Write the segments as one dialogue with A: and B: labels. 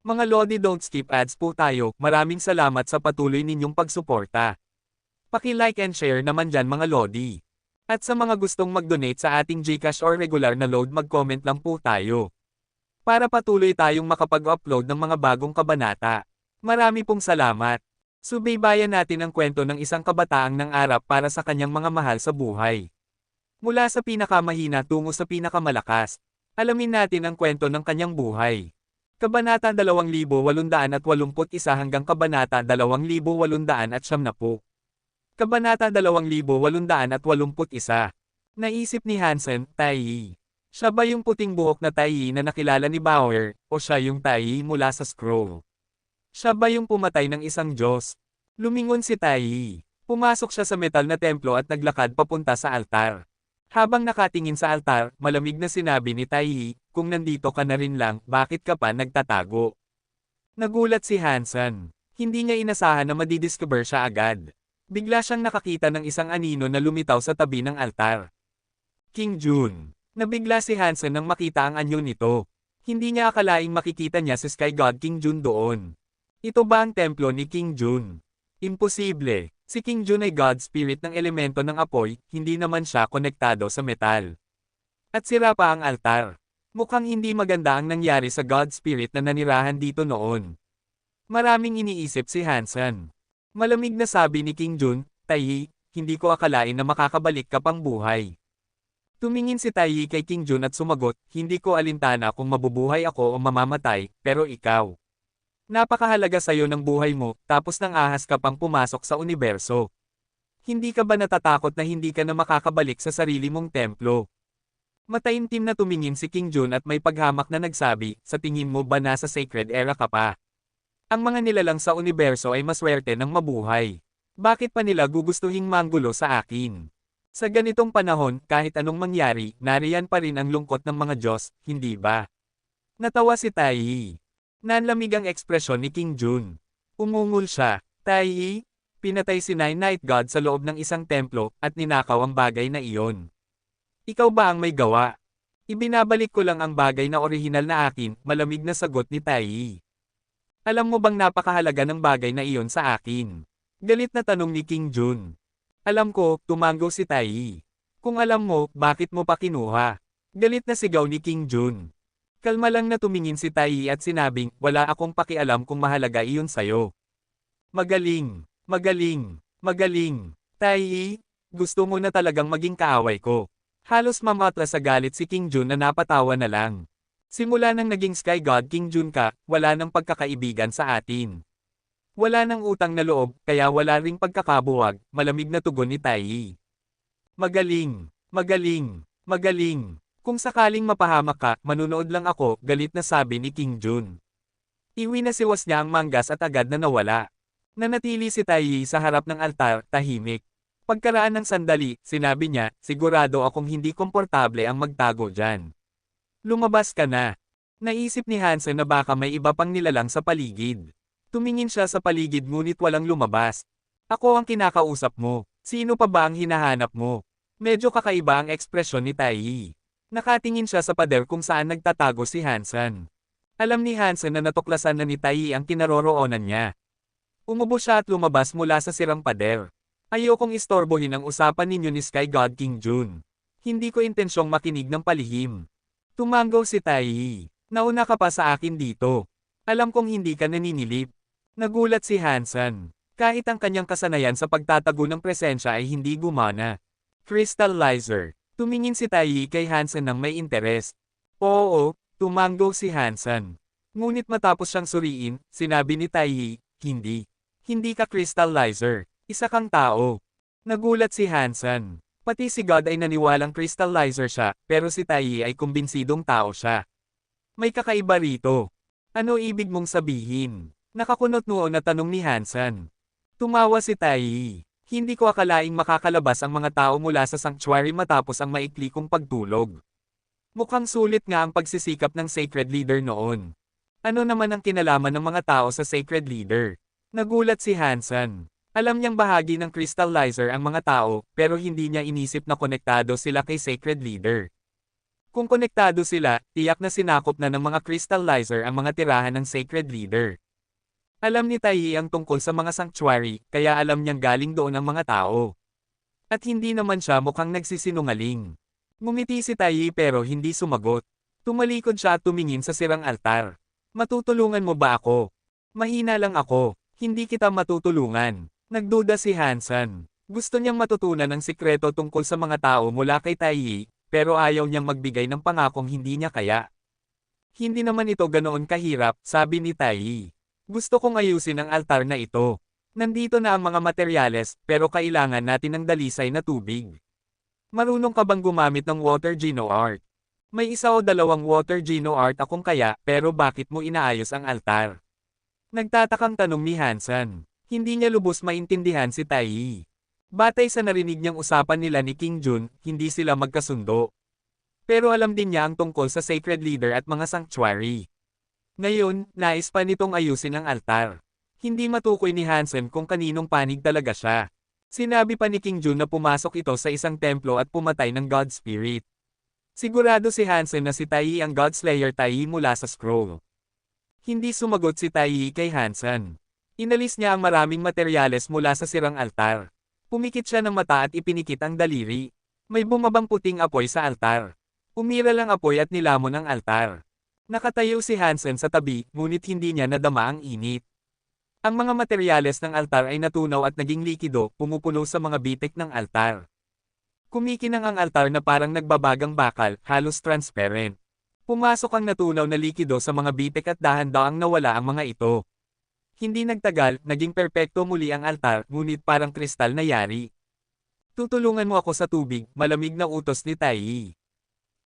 A: Mga Lodi, don't skip ads po tayo. Maraming salamat sa patuloy ninyong pagsuporta. Paki-like and share naman dyan mga Lodi. At sa mga gustong mag-donate sa ating GCash or regular na load, mag-comment lang po tayo. Para patuloy tayong makapag-upload ng mga bagong kabanata. Marami pong salamat. Subaybayan natin ang kwento ng isang kabataang nangarap para sa kanyang mga mahal sa buhay. Mula sa pinakamahina tungo sa pinakamalakas. Alamin natin ang kwento ng kanyang buhay. Kabanata 2881 hanggang Kabanata 2890. Kabanata 2881. Naisip ni Hansen, Tai. Siya ba yung puting buhok na Tai na nakilala ni Bauer, o siya yung Tai mula sa scroll? Siya ba yung pumatay ng isang Diyos? Lumingon si Tai. Pumasok siya sa metal na templo at naglakad papunta sa altar. Habang nakatingin sa altar, malamig na sinabi ni Tai, kung nandito ka na rin lang, bakit ka pa nagtatago? Nagulat si Hansen. Hindi niya inasahan na madidiscover siya agad. Bigla siyang nakakita ng isang anino na lumitaw sa tabi ng altar. King Jun. Nabigla si Hansen nang makita ang anyo nito. Hindi niya akalaing makikita niya si Sky God King Jun doon. Ito ba ang templo ni King Jun? Imposible. Si King Jun ay God Spirit ng elemento ng apoy, hindi naman siya konektado sa metal. At sira pa ang altar. Mukhang hindi maganda ang nangyari sa God Spirit na nanirahan dito noon. Maraming iniisip si Hansen. Malamig na sabi ni King Jun, Tai, hindi ko akalain na makakabalik ka pang buhay. Tumingin si Tai kay King Jun at sumagot, hindi ko alintana kung mabubuhay ako o mamamatay, pero ikaw. Napakahalaga sa'yo ng buhay mo, tapos nang ahas ka pang pumasok sa universo. Hindi ka ba natatakot na hindi ka na makakabalik sa sarili mong templo? Mataimtim na tumingin si King Jun at may paghamak na nagsabi, sa tingin mo ba nasa sacred era ka pa? Ang mga nilalang sa universo ay maswerte ng mabuhay. Bakit pa nila gugustuhing manggulo sa akin? Sa ganitong panahon, kahit anong mangyari, nariyan pa rin ang lungkot ng mga Diyos, hindi ba? Natawa si Tai. Nanlamig ang ekspresyon ni King Jun. Umungol siya, Tai, pinatay si Nine Night God sa loob ng isang templo, at ninakaw ang bagay na iyon. Ikaw ba ang may gawa? Ibinabalik ko lang ang bagay na orihinal na akin, malamig na sagot ni Tai. Alam mo bang napakahalaga ng bagay na iyon sa akin? Galit na tanong ni King Jun. Alam ko, tumanggo si Tai. Kung alam mo, bakit mo pa kinuha? Galit na sigaw ni King Jun. Kalma lang na tumingin si Tai at sinabing, wala akong pakialam kung mahalaga iyon sa'yo. Magaling, magaling, magaling. Tai, gusto mo na talagang maging kaaway ko. Halos mamatra sa galit si King Jun na napatawa na lang. Simula nang naging Sky God King Jun ka, wala nang pagkakaibigan sa atin. Wala nang utang na loob, kaya wala ring pagkakabuwag, malamig na tugon ni Tai. Magaling, magaling, magaling. Kung sakaling mapahamak ka, manunood lang ako, galit na sabi ni King Jun. Iwinasiwas niya ang manggas at agad na nawala. Nanatili si Tai sa harap ng altar, tahimik. Pagkaraan ng sandali, sinabi niya, sigurado akong hindi komportable ang magtago dyan. Lumabas ka na. Naisip ni Hansen na baka may iba pang nilalang sa paligid. Tumingin siya sa paligid ngunit walang lumabas. Ako ang kinakausap mo. Sino pa ba ang hinahanap mo? Medyo kakaiba ang ekspresyon ni Tai. Nakatingin siya sa pader kung saan nagtatago si Hansen. Alam ni Hansen na natuklasan na ni Tai ang kinaroroonan niya. Umubo siya at lumabas mula sa sirang pader. Ayokong istorbohin ang usapan ninyo ni Sky God King Jun. Hindi ko intensyong makinig ng palihim. Tumanggo si Tai. Nauna ka pa sa akin dito. Alam kong hindi ka naninilip. Nagulat si Hansen. Kahit ang kanyang kasanayan sa pagtatago ng presensya ay hindi gumana. Crystallizer. Tumingin si Tai kay Hansen ng may interes. Oo, tumanggo si Hansen. Ngunit matapos siyang suriin, sinabi ni Tai, hindi. Hindi ka crystallizer. Isa kang tao. Nagulat si Hansen. Pati si God ay naniwalang crystallizer siya, pero si Tai ay kumbinsidong tao siya. May kakaiba rito. Ano ibig mong sabihin? Nakakunot noon na tanong ni Hansen. Tumawa si Tai. Hindi ko akalaing makakalabas ang mga tao mula sa sanctuary matapos ang maikli kong pagtulog. Mukhang sulit nga ang pagsisikap ng sacred leader noon. Ano naman ang kinalaman ng mga tao sa sacred leader? Nagulat si Hansen. Alam niyang bahagi ng crystallizer ang mga tao, pero hindi niya inisip na konektado sila kay sacred leader. Kung konektado sila, tiyak na sinakop na ng mga crystallizer ang mga tirahan ng Sacred Leader. Alam ni Tai ang tungkol sa mga sanctuary, kaya alam niyang galing doon ang mga tao. At hindi naman siya mukhang nagsisinungaling. Ngumiti si Tai pero hindi sumagot. Tumalikod siya at tumingin sa sirang altar. Matutulungan mo ba ako? Mahina lang ako. Hindi kita matutulungan. Nagduda si Hansen. Gusto niyang matutunan ang sikreto tungkol sa mga tao mula kay Tai, pero ayaw niyang magbigay ng pangakong hindi niya kaya. Hindi naman ito ganoon kahirap, sabi ni Tai. Gusto kong ayusin ang altar na ito. Nandito na ang mga materyales, pero kailangan natin ng dalisay na tubig. Marunong ka bang gumamit ng water geno art? May isa o dalawang water geno art akong kaya, pero bakit mo inaayos ang altar? Nagtatakang tanong ni Hansen. Hindi niya lubos maintindihan si Tai. Batay sa narinig niyang usapan nila ni King Jun, hindi sila magkasundo. Pero alam din niya ang tungkol sa Sacred Leader at mga sanctuary. Ngayon, nais pa nitong ayusin ang altar. Hindi matukoy ni Hansen kung kaninong panig talaga siya. Sinabi pa ni King Jun na pumasok ito sa isang templo at pumatay ng God Spirit. Sigurado si Hansen na si Tai ang God Slayer Tai mula sa scroll. Hindi sumagot si Tai kay Hansen. Inalis niya ang maraming materyales mula sa sirang altar. Pumikit siya ng mata at ipinikit ang daliri. May bumabang puting apoy sa altar. Umira lang apoy at nilamon ang altar. Nakatayo si Hansen sa tabi, ngunit hindi niya nadama ang init. Ang mga materyales ng altar ay natunaw at naging likido, pumupuno sa mga bitik ng altar. Kumikinang ang altar na parang nagbabagang bakal, halos transparent. Pumasok ang natunaw na likido sa mga bitik at dahan-daang nawala ang mga ito. Hindi nagtagal, naging perpekto muli ang altar, ngunit parang kristal na yari. Tutulungan mo ako sa tubig, malamig na utos ni Tai.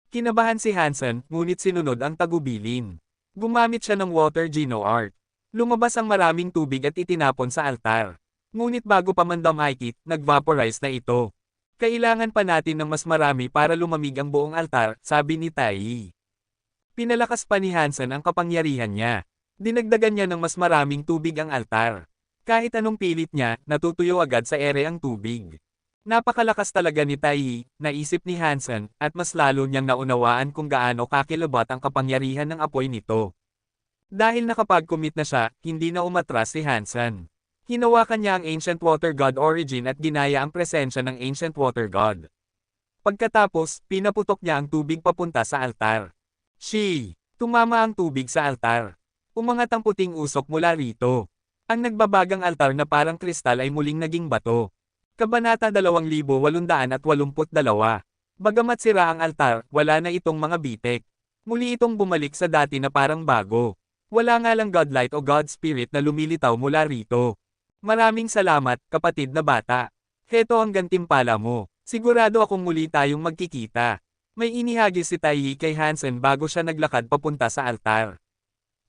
A: Kinabahan si Hansen, ngunit sinunod ang tagubilin. Gumamit siya ng water geno art. Lumabas ang maraming tubig at itinapon sa altar. Ngunit bago pa man dumikit, nag-vaporize na ito. Kailangan pa natin ng mas marami para lumamig ang buong altar, sabi ni Tai. Pinalakas pa ni Hansen ang kapangyarihan niya. Dinagdagan niya ng mas maraming tubig ang altar. Kahit anong pilit niya, natutuyo agad sa ere ang tubig. Napakalakas talaga ni Tai, naisip ni Hansen, at mas lalo niyang naunawaan kung gaano kakilabot ang kapangyarihan ng apoy nito. Dahil nakapag-commit na siya, hindi na umatras si Hansen. Hinawakan niya ang Ancient Water God Origin at ginaya ang presensya ng Ancient Water God. Pagkatapos, pinaputok niya ang tubig papunta sa altar. Tumama ang tubig sa altar. Umangat ang puting usok mula rito. Ang nagbabagang altar na parang kristal ay muling naging bato. Kabanata 2882. Bagamat sira ang altar, wala na itong mga bitek. Muli itong bumalik sa dati na parang bago. Wala nga lang Godlight o God Spirit na lumilitaw mula rito. Maraming salamat, kapatid na bata. Heto ang gantimpala mo. Sigurado akong muli tayong magkikita. May inihagis si Tai kay Hansen bago siya naglakad papunta sa altar.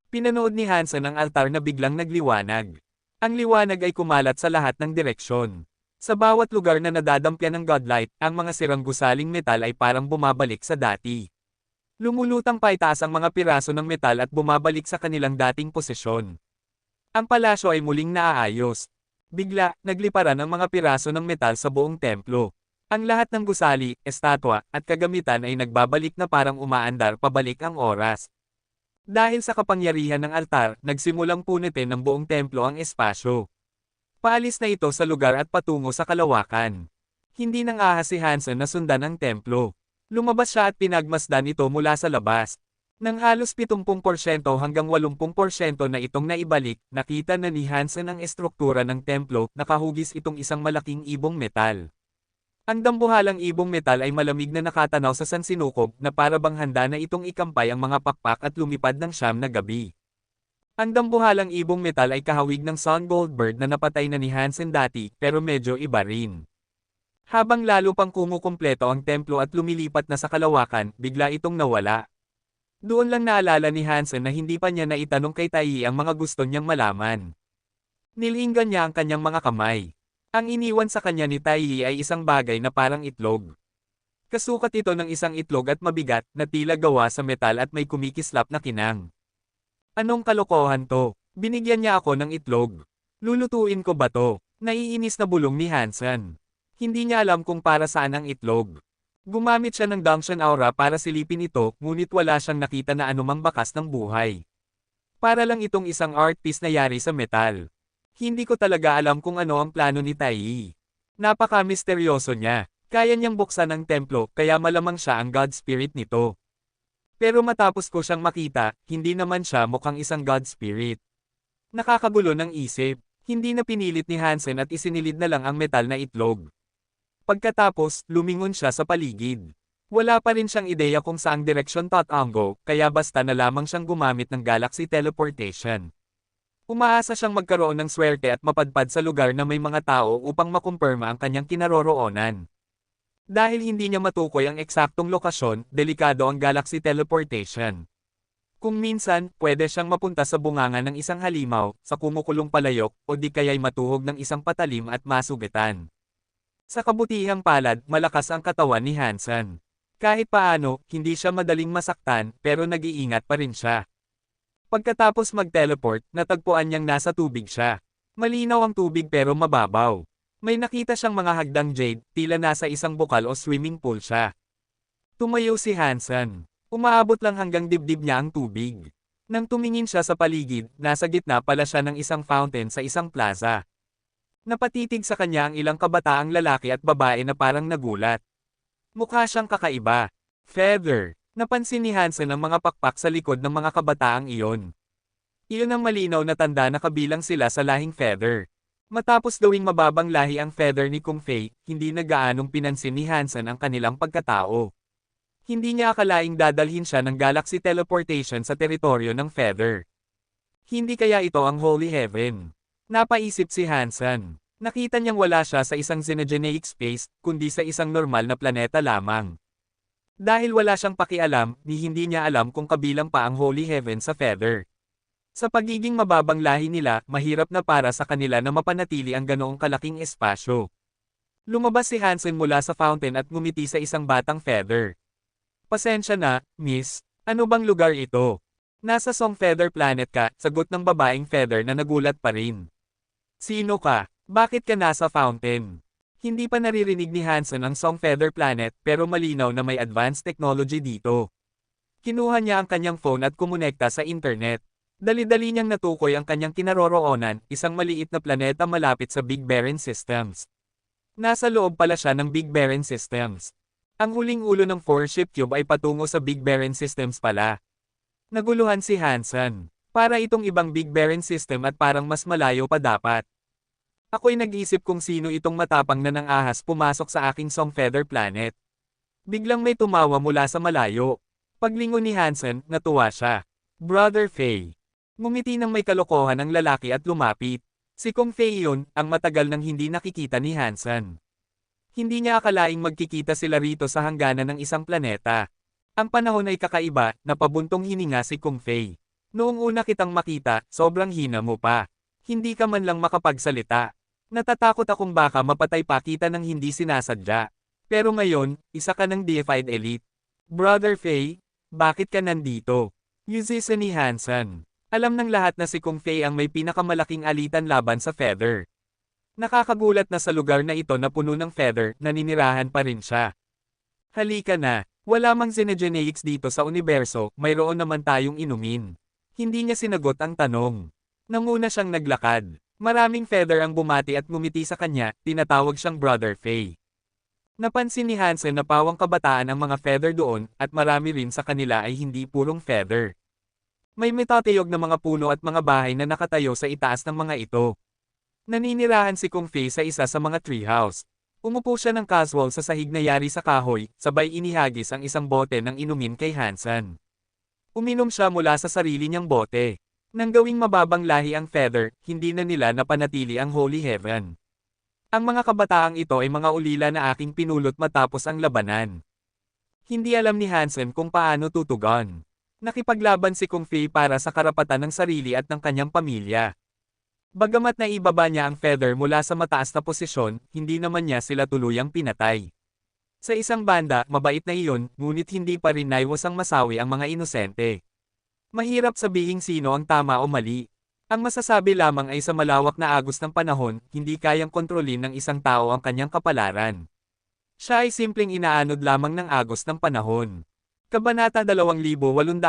A: Pinanood ni Hansen ang altar na biglang nagliwanag. Ang liwanag ay kumalat sa lahat ng direksyon. Sa bawat lugar na nadadampyan ng Godlight, ang mga sirang gusaling metal ay parang bumabalik sa dati. Lumulutang paitaas ang mga piraso ng metal at bumabalik sa kanilang dating posisyon. Ang palasyo ay muling naaayos. Bigla, nagliparan ang mga piraso ng metal sa buong templo. Ang lahat ng gusali, estatwa, at kagamitan ay nagbabalik na parang umaandar pabalik ang oras. Dahil sa kapangyarihan ng altar, nagsimulang punitin ng buong templo ang espasyo. Paalis na ito sa lugar at patungo sa kalawakan. Hindi nang ahas si Hansen na sundan ang templo. Lumabas siya at pinagmasdan ito mula sa labas. Nang halos 70% hanggang 80% na itong naibalik, nakita na ni Hansen ang estruktura ng templo, nakahugis itong isang malaking ibong metal. Ang dambuhalang ibong metal ay malamig na nakatanaw sa sansinukob na para bang handa na itong ikampay ang mga pakpak at lumipad ng siyam na gabi. Ang dambuhalang ibong metal ay kahawig ng Sun Goldbird na napatay na ni Hansen dati, pero medyo iba rin. Habang lalo pang kumukumpleto ang templo at lumilipat na sa kalawakan, bigla itong nawala. Doon lang naalala ni Hansen na hindi pa niya naitanong kay Tai ang mga gusto niyang malaman. Nilinggan niya ang kanyang mga kamay. Ang iniwan sa kanya ni Tai ay isang bagay na parang itlog. Kasukat ito ng isang itlog at mabigat, na tila gawa sa metal at may kumikislap na kinang. Anong kalokohan to? Binigyan niya ako ng itlog. Lulutuin ko ba to? Naiinis na bulong ni Hansen. Hindi niya alam kung para saan ang itlog. Gumamit siya ng Dunction Aura para silipin ito, ngunit wala siyang nakita na anumang bakas ng buhay. Para lang itong isang art piece na yari sa metal. Hindi ko talaga alam kung ano ang plano ni Tai. Napaka-misteryoso niya. Kaya niyang buksan ang templo, kaya malamang siya ang God Spirit nito. Pero matapos ko siyang makita, hindi naman siya mukhang isang God Spirit. Nakakagulo ng isip. Hindi na pinilit ni Hansen at isinilid na lang ang metal na itlog. Pagkatapos, lumingon siya sa paligid. Wala pa rin siyang ideya kung saang direksyon tatango, kaya basta na lamang siyang gumamit ng galaxy teleportation. Umaasa siyang magkaroon ng swerte at mapadpad sa lugar na may mga tao upang makumpirma ang kanyang kinaroroonan. Dahil hindi niya matukoy ang eksaktong lokasyon, delikado ang galaxy teleportation. Kung minsan, pwede siyang mapunta sa bunganga ng isang halimaw, sa kumukulong palayok, o di kaya'y matuhog ng isang patalim at masugatan. Sa kabutihang palad, malakas ang katawan ni Hansen. Kahit paano, hindi siya madaling masaktan, pero nag-iingat pa rin siya. Pagkatapos mag-teleport, natagpuan niyang nasa tubig siya. Malinaw ang tubig pero mababaw. May nakita siyang mga hagdang jade, tila nasa isang bukal o swimming pool siya. Tumayo si Hansen. Umaabot lang hanggang dibdib niya ang tubig. Nang tumingin siya sa paligid, nasa gitna pala siya ng isang fountain sa isang plaza. Napatitig sa kanya ang ilang kabataang lalaki at babae na parang nagulat. Mukha siyang kakaiba. Feather. Napansin ni Hansen ang mga pakpak sa likod ng mga kabataang iyon. Iyon ang malinaw na tanda na kabilang sila sa lahing Feather. Matapos gawing mababang lahi ang Feather ni Kung Fei, hindi na gaanong pinansin ni Hansen ang kanilang pagkatao. Hindi niya akalaing dadalhin siya ng galaxy teleportation sa teritoryo ng Feather. Hindi kaya ito ang Holy Heaven? Napaisip si Hansen. Nakita niyang wala siya sa isang xenogeneic space, kundi sa isang normal na planeta lamang. Dahil wala siyang pakialam, hindi niya alam kung kabilang pa ang Holy Heaven sa Feather. Sa pagiging mababang lahi nila, mahirap na para sa kanila na mapanatili ang ganoong kalaking espasyo. Lumabas si Hansen mula sa fountain at ngumiti sa isang batang Feather. Pasensya na, miss, ano bang lugar ito? Nasa Song Feather Planet ka, sagot ng babaeng Feather na nagulat pa rin. Sino ka? Bakit ka nasa fountain? Hindi pa naririnig ni Hansen ang Song Feather Planet pero malinaw na may advanced technology dito. Kinuha niya ang kanyang phone at kumonekta sa internet. Dali-dali niyang natukoy ang kanyang kinaroroonan, isang maliit na planeta malapit sa Big Barren Systems. Nasa loob pala siya ng Big Barren Systems. Ang huling ulo ng 4-ship cube ay patungo sa Big Barren Systems pala. Naguluhan si Hansen. Para itong ibang Big Barren System at parang mas malayo pa dapat. Ako'y nag-isip kung sino itong matapang na ng ahas pumasok sa aking Song Feather Planet. Biglang may tumawa mula sa malayo. Paglingon ni Hansen, natuwa siya. Brother Fei. Ngumiti ng may kalokohan ang lalaki at lumapit. Si Kung Fei yun, ang matagal nang hindi nakikita ni Hansen. Hindi niya akalaing magkikita sila rito sa hangganan ng isang planeta. Ang panahon ay kakaiba, napabuntong hininga si Kung Fei. Noong una kitang makita, sobrang hina mo pa. Hindi ka man lang makapagsalita. Natatakot akong baka mapatay pa kita ng hindi sinasadya. Pero ngayon, isa ka ng deified elite. Brother Fei, bakit ka nandito? Yuzisa ni Hansen. Alam ng lahat na si Kung Fei ang may pinakamalaking alitan laban sa Feather. Nakakagulat na sa lugar na ito na puno ng Feather, naninirahan pa rin siya. Halika na, wala mang xenogeneics dito sa universo, mayroon naman tayong inumin. Hindi niya sinagot ang tanong. Nanguna siyang naglakad. Maraming Feather ang bumati at ngumiti sa kanya, tinatawag siyang Brother Fei. Napansin ni Hansen na pawang kabataan ang mga Feather doon, at marami rin sa kanila ay hindi purong Feather. May metatayog na mga puno at mga bahay na nakatayo sa itaas ng mga ito. Naninirahan si Kung Fei sa isa sa mga treehouse. Umupo siya ng casual sa sahig na yari sa kahoy, sabay inihagis ang isang bote ng inumin kay Hansen. Uminom siya mula sa sarili niyang bote. Nang gawing mababang lahi ang Feather, hindi na nila napanatili ang Holy Heaven. Ang mga kabataang ito ay mga ulila na aking pinulot matapos ang labanan. Hindi alam ni Hansen kung paano tutugon. Nakipaglaban si Kung Fei para sa karapatan ng sarili at ng kanyang pamilya. Bagamat naibaba niya ang Feather mula sa mataas na posisyon, hindi naman niya sila tuluyang pinatay. Sa isang banda, mabait na iyon, ngunit hindi pa rin naiwasang masawi ang mga inosente. Mahirap sabihing sino ang tama o mali. Ang masasabi lamang ay sa malawak na agos ng panahon, hindi kayang kontrolin ng isang tao ang kanyang kapalaran. Siya ay simpleng inaanod lamang ng agos ng panahon. Kabanata 2883.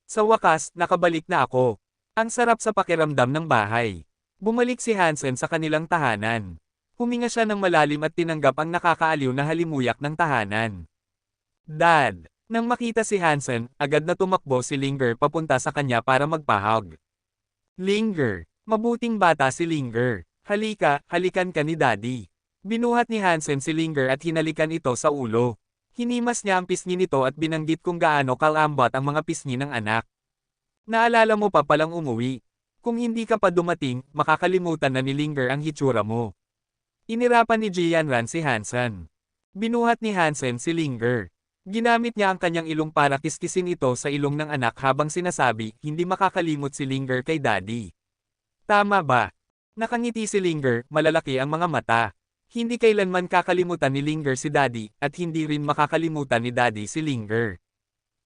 A: Sa wakas, nakabalik na ako. Ang sarap sa pakiramdam ng bahay. Bumalik si Hansen sa kanilang tahanan. Huminga siya ng malalim at tinanggap ang nakakaaliw na halimuyak ng tahanan. Dad! Nang makita si Hansen, agad na tumakbo si Linger papunta sa kanya para magpahag. Linger! Mabuting bata si Linger. Halika, halikan ka ni Daddy. Binuhat ni Hansen si Linger at hinalikan ito sa ulo. Hinimas niya ang pisngi nito at binanggit kung gaano kalambot ang mga pisngi ng anak. Naalala mo pa palang umuwi. Kung hindi ka pa dumating, makakalimutan na ni Linger ang hitsura mo. Inirapan ni Jianran si Hansen. Binuhat ni Hansen si Linger. Ginamit niya ang kanyang ilong para kiskisin ito sa ilong ng anak habang sinasabi, hindi makakalimot si Linger kay Daddy. Tama ba? Nakangiti si Linger, malalaki ang mga mata. Hindi kailanman kakalimutan ni Linger si Daddy, at hindi rin makakalimutan ni Daddy si Linger.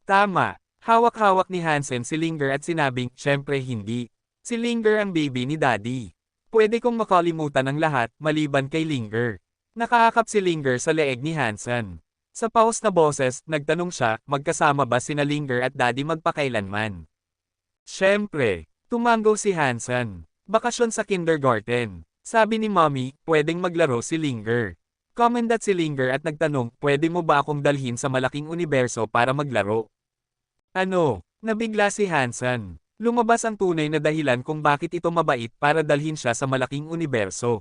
A: Tama. Hawak-hawak ni Hansen si Linger at sinabing, syempre hindi. Si Linger ang baby ni Daddy. Pwede kong makalimutan ang lahat, maliban kay Linger. Nakaakap si Linger sa leeg ni Hansen. Sa paus na boses, nagtanong siya, magkasama ba sina Linger at Daddy magpakailanman? Syempre. Tumango si Hansen. Bakasyon sa kindergarten. Sabi ni Mommy, pwedeng maglaro si Linger. Commendat si Linger at nagtanong, pwede mo ba akong dalhin sa malaking universo para maglaro? Ano? Nabigla si Hansen. Lumabas ang tunay na dahilan kung bakit ito mabait para dalhin siya sa malaking universo.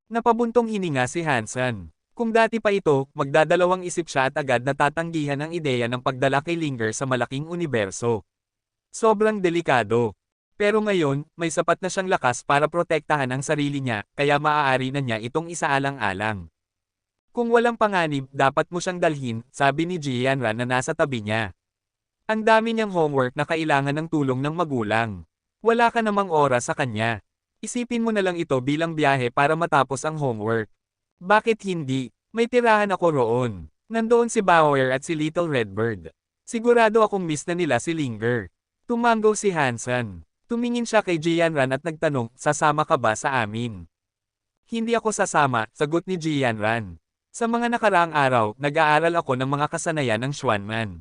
A: Napabuntong hininga si Hansen. Kung dati pa ito, magdadalawang isip siya at agad natatanggihan ang ideya ng pagdala kay Linger sa malaking universo. Sobrang delikado. Pero ngayon, may sapat na siyang lakas para protektahan ang sarili niya, kaya maaari na niya itong isaalang-alang. Kung walang panganib, dapat mo siyang dalhin, sabi ni Jianran na nasa tabi niya. Ang dami niyang homework na kailangan ng tulong ng magulang. Wala ka namang oras sa kanya. Isipin mo na lang ito bilang biyahe para matapos ang homework. Bakit hindi? May tirahan ako roon. Nandoon si Bauer at si Little Redbird. Sigurado akong miss na nila si Linger. Tumango si Hansen. Tumingin siya kay Jianran at nagtanong, sasama ka ba sa amin? Hindi ako sasama, sagot ni Jianran. Sa mga nakaraang araw, nag-aaral ako ng mga kasanayan ng Schwanman.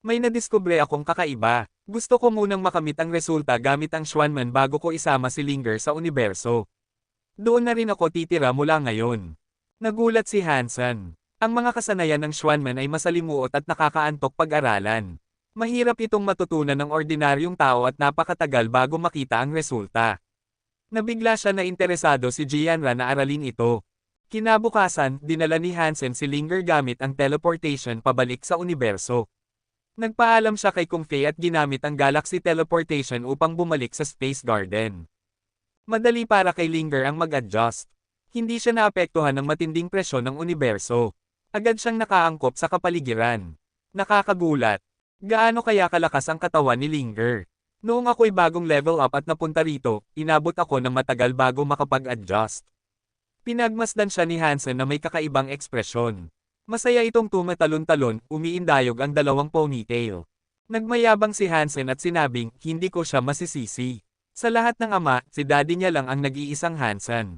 A: May nadiskubre akong kakaiba. Gusto ko munang makamit ang resulta gamit ang Schwanman bago ko isama si Linger sa universo. Doon na rin ako titira mula ngayon. Nagulat si Hansen. Ang mga kasanayan ng Schwanman ay masalimuot at nakakaantok pag-aralan. Mahirap itong matutunan ng ordinaryong tao at napakatagal bago makita ang resulta. Nabigla siya na interesado si Jianran na aralin ito. Kinabukasan, dinala ni Hansen si Linger gamit ang teleportation pabalik sa universo. Nagpaalam siya kay Kung Fei at ginamit ang galaxy teleportation upang bumalik sa Space Garden. Madali para kay Linger ang mag-adjust. Hindi siya naapektuhan ng matinding presyon ng universo. Agad siyang nakaangkop sa kapaligiran. Nakakagulat. Gaano kaya kalakas ang katawan ni Linger? Noong ako'y bagong level up at napunta rito, inabot ako ng matagal bago makapag-adjust. Pinagmasdan siya ni Hansen na may kakaibang ekspresyon. Masaya itong tumatalon-talon, umiindayog ang dalawang ponytail. Nagmayabang si Hansen at sinabing, hindi ko siya masisisi. Sa lahat ng ama, si daddy niya lang ang nag-iisang Hansen.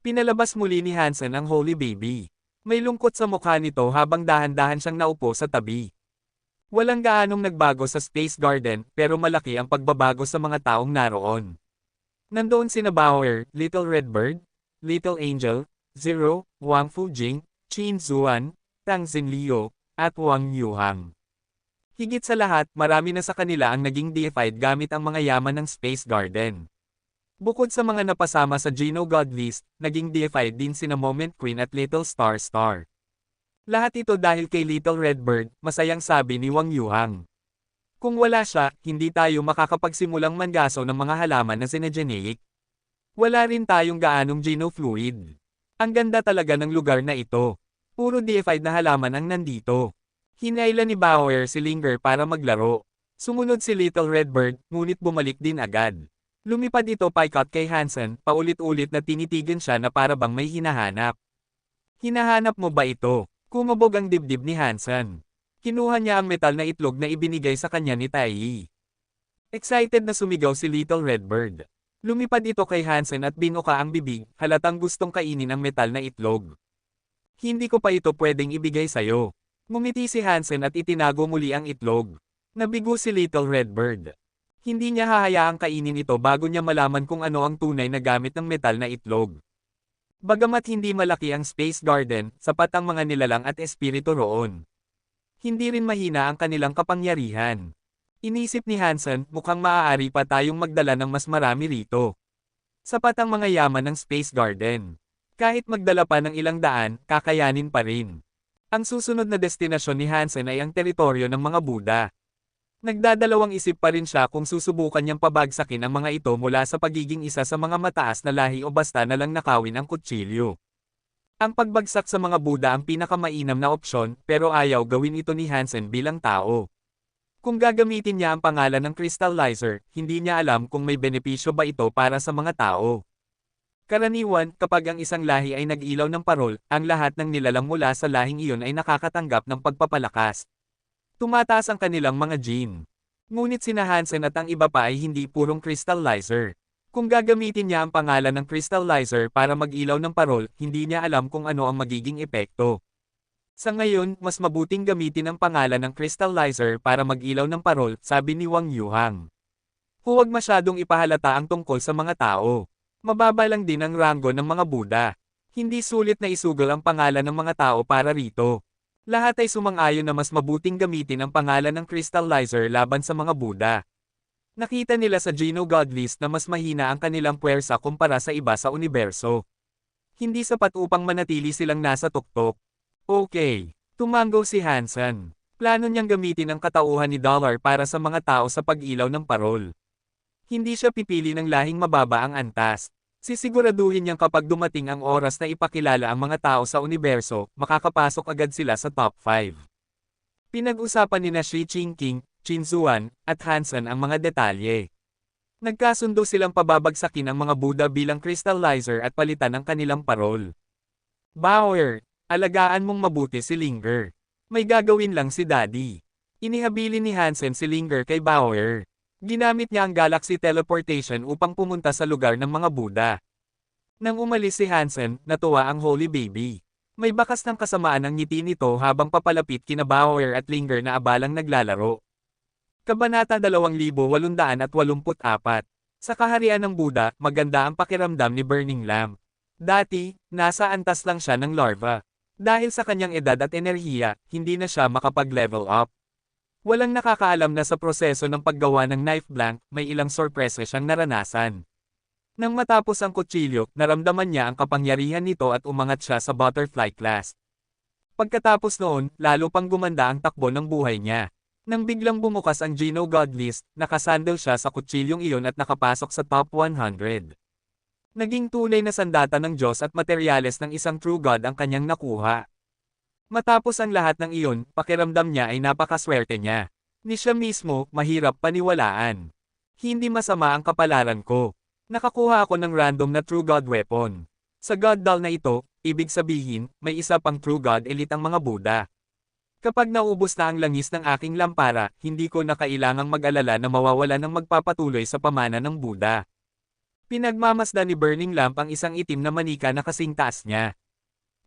A: Pinalabas muli ni Hansen ang Holy Baby. May lungkot sa mukha nito habang dahan-dahan siyang naupo sa tabi. Walang gaanong nagbago sa Space Garden, pero malaki ang pagbabago sa mga taong naroon. Nandoon sina Bauer, Little Redbird, Little Angel, Zero, Wang Fujing, Qin Zuan, Tang Xinliu, at Wang Yuhang. Higit sa lahat, marami na sa kanila ang naging deified gamit ang mga yaman ng Space Garden. Bukod sa mga napasama sa Geno God List, naging deified din sina Moment Queen at Little Star Star. Lahat ito dahil kay Little Redbird, masayang sabi ni Wang Yuhang. Kung wala siya, hindi tayo makakapagsimulang mangaso ng mga halaman na sinegeneic. Wala rin tayong gaanong genofluid. Ang ganda talaga ng lugar na ito. Puro deified na halaman ang nandito. Hinailan ni Bauer si Linger para maglaro. Sumunod si Little Redbird, ngunit bumalik din agad. Lumipad ito paikot kay Hansen, paulit-ulit na tinitigan siya na para bang may hinahanap. Hinahanap mo ba ito? Kumabog ang dibdib ni Hansen. Kinuha niya ang metal na itlog na ibinigay sa kanya ni Tai. Excited na sumigaw si Little Redbird. Lumipad ito kay Hansen at binuka ang bibig, halatang gustong kainin ang metal na itlog. Hindi ko pa ito pwedeng ibigay sa'yo. Ngumiti si Hansen at itinago muli ang itlog. Nabigo si Little Red Bird. Hindi niya hahayaang kainin ito bago niya malaman kung ano ang tunay na gamit ng metal na itlog. Bagamat hindi malaki ang Space Garden, sapat ang mga nilalang at espiritu roon. Hindi rin mahina ang kanilang kapangyarihan. Inisip ni Hansen, mukhang maaari pa tayong magdala ng mas marami rito. Sapat ang mga yaman ng Space Garden. Kahit magdala pa ng ilang daan, kakayanin pa rin. Ang susunod na destinasyon ni Hansen ay ang teritoryo ng mga Buddha. Nagdadalawang isip pa rin siya kung susubukan niyang pabagsakin ang mga ito mula sa pagiging isa sa mga mataas na lahi o basta na lang nakawin ang kutsilyo. Ang pagbagsak sa mga Buddha ang pinakamainam na opsyon, pero ayaw gawin ito ni Hansen bilang tao. Kung gagamitin niya ang pangalan ng Crystallizer, hindi niya alam kung may benepisyo ba ito para sa mga tao. Karaniwan, kapag ang isang lahi ay nag-ilaw ng parol, ang lahat ng nilalang mula sa lahing iyon ay nakakatanggap ng pagpapalakas. Tumataas ang kanilang mga gene. Ngunit sina Hansen at ang iba pa ay hindi purong Crystallizer. Kung gagamitin niya ang pangalan ng Crystallizer para mag-ilaw ng parol, hindi niya alam kung ano ang magiging epekto. Sa ngayon, mas mabuting gamitin ang pangalan ng Crystallizer para mag-ilaw ng parol, sabi ni Wang Yuhang. Huwag masyadong ipahalata ang tungkol sa mga tao. Mababa lang din ang ranggo ng mga Buddha. Hindi sulit na isugal ang pangalan ng mga tao para rito. Lahat ay sumang-ayon na mas mabuting gamitin ang pangalan ng Crystallizer laban sa mga Buddha. Nakita nila sa Geno God List na mas mahina ang kanilang puwersa kumpara sa iba sa universo. Hindi sapat upang manatili silang nasa tuktok. Okay. Tumango si Hansen. Plano niyang gamitin ang katauhan ni Dollar para sa mga tao sa pag-ilaw ng parol. Hindi siya pipili ng lahing mababa ang antas. Sisiguraduhin niyang kapag dumating ang oras na ipakilala ang mga tao sa universo, makakapasok agad sila sa top 5. Pinag-usapan nina Shi Qingqing, Qin Zuan, at Hansen ang mga detalye. Nagkasundo silang pababagsakin ang mga Buddha bilang Crystallizer at palitan ang kanilang parol. Bauer, alagaan mong mabuti si Linger. May gagawin lang si Daddy. Inihabilin ni Hansen si Linger kay Bauer. Ginamit niya ang Galaxy Teleportation upang pumunta sa lugar ng mga Buddha. Nang umalis si Hansen, natuwa ang Holy Baby. May bakas ng kasamaan ang ngiti nito habang papalapit kina Bauer at Linger na abalang naglalaro. Kabanata 2884. Sa kaharian ng Buddha, maganda ang pakiramdam ni Burning Lamp. Dati, nasa antas lang siya ng larva. Dahil sa kanyang edad at enerhiya, hindi na siya makapag-level up. Walang nakakaalam na sa proseso ng paggawa ng knife blank, may ilang sorpresa siyang naranasan. Nang matapos ang kutsilyo, naramdaman niya ang kapangyarihan nito at umangat siya sa butterfly class. Pagkatapos noon, lalo pang gumanda ang takbo ng buhay niya. Nang biglang bumukas ang Geno God List, nakasandal siya sa kutsilyong iyon at nakapasok sa top 100. Naging tunay na sandata ng Diyos at materyales ng isang true God ang kanyang nakuha. Matapos ang lahat ng iyon, pakiramdam niya ay napakaswerte niya. Ni siya mismo, mahirap paniwalaan. Hindi masama ang kapalaran ko. Nakakuha ako ng random na True God weapon. Sa God Doll na ito, ibig sabihin, may isa pang True God Elite ang mga Buddha. Kapag naubos na ang langis ng aking lampara, hindi ko na kailangang mag-alala na mawawala ng magpapatuloy sa pamana ng Buddha. Pinagmamasdan ni Burning Lamp ang isang itim na manika na kasing taas niya.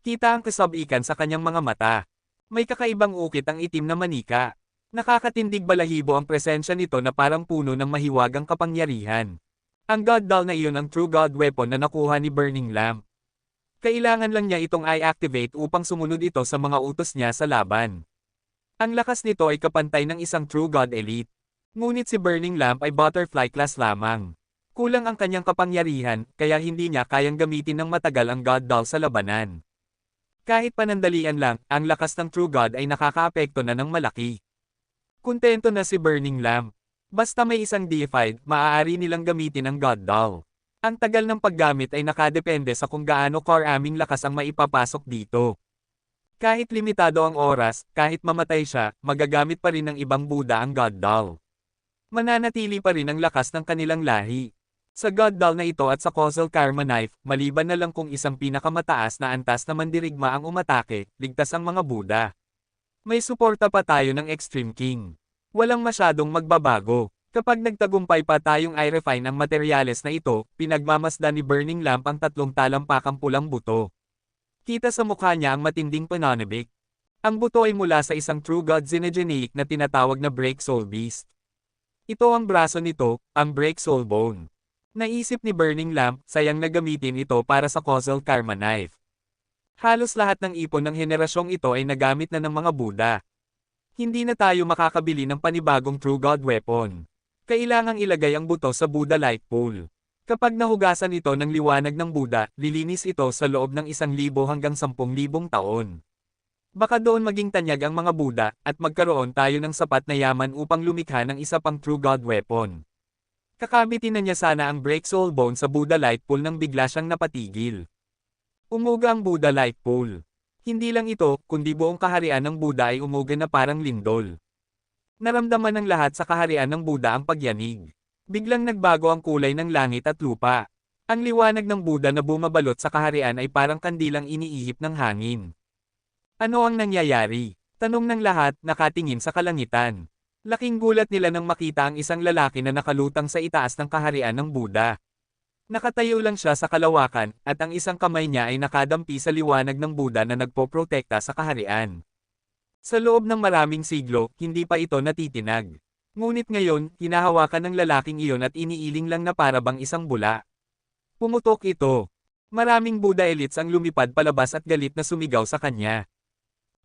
A: Kita ang kasabikan sa kanyang mga mata. May kakaibang ukit ang itim na manika. Nakakatindig balahibo ang presensya nito na parang puno ng mahiwagang kapangyarihan. Ang God Doll na iyon ang True God Weapon na nakuha ni Burning Lamp. Kailangan lang niya itong i-activate upang sumunod ito sa mga utos niya sa laban. Ang lakas nito ay kapantay ng isang True God Elite. Ngunit si Burning Lamp ay butterfly class lamang. Kulang ang kanyang kapangyarihan, kaya hindi niya kayang gamitin ng matagal ang God Doll sa labanan. Kahit panandalian lang, ang lakas ng True God ay nakakaapekto na ng malaki. Kontento na si Burning Lamp. Basta may isang deified, maaari nilang gamitin ang God Doll. Ang tagal ng paggamit ay nakadepende sa kung gaano karaming lakas ang maipapasok dito. Kahit limitado ang oras, kahit mamatay siya, magagamit pa rin ng ibang Buddha ang God Doll. Mananatili pa rin ang lakas ng kanilang lahi. Sa God Doll na ito at sa Causal Karma Knife, maliban na lang kung isang pinakamataas na antas na mandirigma ang umatake, ligtas ang mga Buddha. May suporta pa tayo ng Extreme King. Walang masyadong magbabago. Kapag nagtagumpay pa tayong i-refine ang materyales na ito, pinagmamasdan ni Burning Lamp ang 3 talampakang pulang buto. Kita sa mukha niya ang matinding pananabik. Ang buto ay mula sa isang True God Xenogeneic na tinatawag na Break Soul Beast. Ito ang braso nito, ang Break Soul Bone. Naisip ni Burning Lamp, sayang na gamitin ito para sa Causal Karma Knife. Halos lahat ng ipon ng henerasyong ito ay nagamit na ng mga Buddha. Hindi na tayo makakabili ng panibagong True God Weapon. Kailangang ilagay ang buto sa Buddha Light Pool. Kapag nahugasan ito ng liwanag ng Buddha, lilinis ito sa loob ng 1,000 hanggang 10,000 taon. Baka doon maging tanyag ang mga Buddha, at magkaroon tayo ng sapat na yaman upang lumikha ng isa pang True God Weapon. Kakabitin na niya sana ang Break Soul Bone sa Buddha Light Pool nang bigla siyang napatigil. Umuga ang Buddha Light Pool. Hindi lang ito, kundi buong kaharian ng Buddha ay umuga na parang lindol. Naramdaman ng lahat sa kaharian ng Buddha ang pagyanig. Biglang nagbago ang kulay ng langit at lupa. Ang liwanag ng Buddha na bumabalot sa kaharian ay parang kandilang iniihip ng hangin. Ano ang nangyayari? Tanong ng lahat, nakatingin sa kalangitan. Laking gulat nila nang makita ang isang lalaki na nakalutang sa itaas ng kaharian ng Buddha. Nakatayo lang siya sa kalawakan, at ang isang kamay niya ay nakadampi sa liwanag ng Buddha na nagpoprotekta sa kaharian. Sa loob ng maraming siglo, hindi pa ito natitinag. Ngunit ngayon, hinahawakan ng lalaking iyon at iniiling lang na parabang isang bula. Pumutok ito. Maraming Buddha elites ang lumipad palabas at galit na sumigaw sa kanya.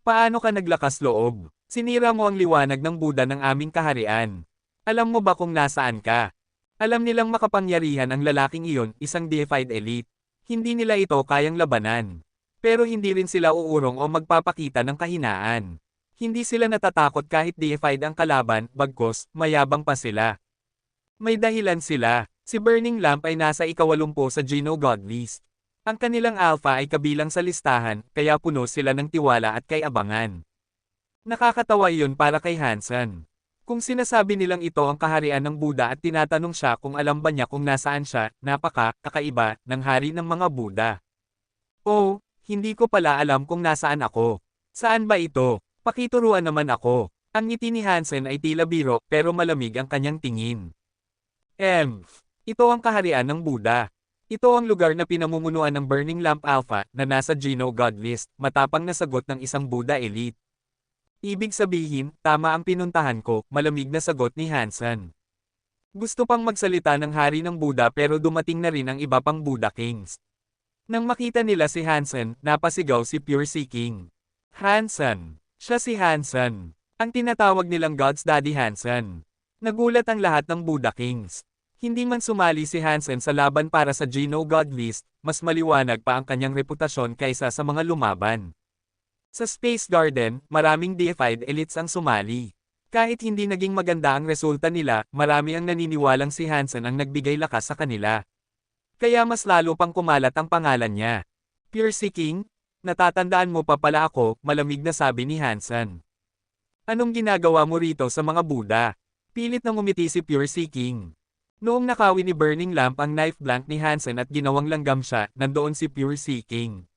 A: Paano ka naglakas loob? Sinira mo ang liwanag ng Buddha ng aming kaharian. Alam mo ba kung nasaan ka? Alam nilang makapangyarihan ang lalaking iyon, isang deified elite. Hindi nila ito kayang labanan. Pero hindi rin sila uurong o magpapakita ng kahinaan. Hindi sila natatakot kahit deified ang kalaban, bagkus, mayabang pa sila. May dahilan sila. Si Burning Lamp ay nasa ika-80 sa Geno God List. Ang kanilang alpha ay kabilang sa listahan, kaya puno sila ng tiwala at kay-abangan. Nakakatawa iyon para kay Hansen. Kung sinasabi nilang ito ang kaharian ng Buddha at tinatanong siya kung alam ba niya kung nasaan siya, kakaiba, ng hari ng mga Buddha. Oh, hindi ko pala alam kung nasaan ako. Saan ba ito? Pakituruan naman ako. Ang ngiti ni Hansen ay tila biro, pero malamig ang kanyang tingin. Ito ang kaharian ng Buddha. Ito ang lugar na pinamumunuan ng Burning Lamp Alpha na nasa Geno God List, matapang na sagot ng isang Buddha elite. Ibig sabihin, tama ang pinuntahan ko, malamig na sagot ni Hansen. Gusto pang magsalita ng hari ng Buddha pero dumating na rin ang iba pang Buddha Kings. Nang makita nila si Hansen, napasigaw si Pure Seeking. Hansen. Siya si Hansen. Ang tinatawag nilang God's Daddy Hansen. Nagulat ang lahat ng Buddha Kings. Hindi man sumali si Hansen sa laban para sa Geno God List, mas maliwanag pa ang kanyang reputasyon kaysa sa mga lumaban. Sa Space Garden, maraming deified elites ang sumali. Kahit hindi naging maganda ang resulta nila, marami ang naniniwalang si Hansen ang nagbigay lakas sa kanila. Kaya mas lalo pang kumalat ang pangalan niya. Pure Seeking? Natatandaan mo pa pala ako, malamig na sabi ni Hansen. Anong ginagawa mo rito sa mga Buddha? Pilit na ngumiti si Pure Seeking. Noong nakawi ni Burning Lamp ang knife blank ni Hansen at ginawang langgam siya, nandoon si Pure Seeking.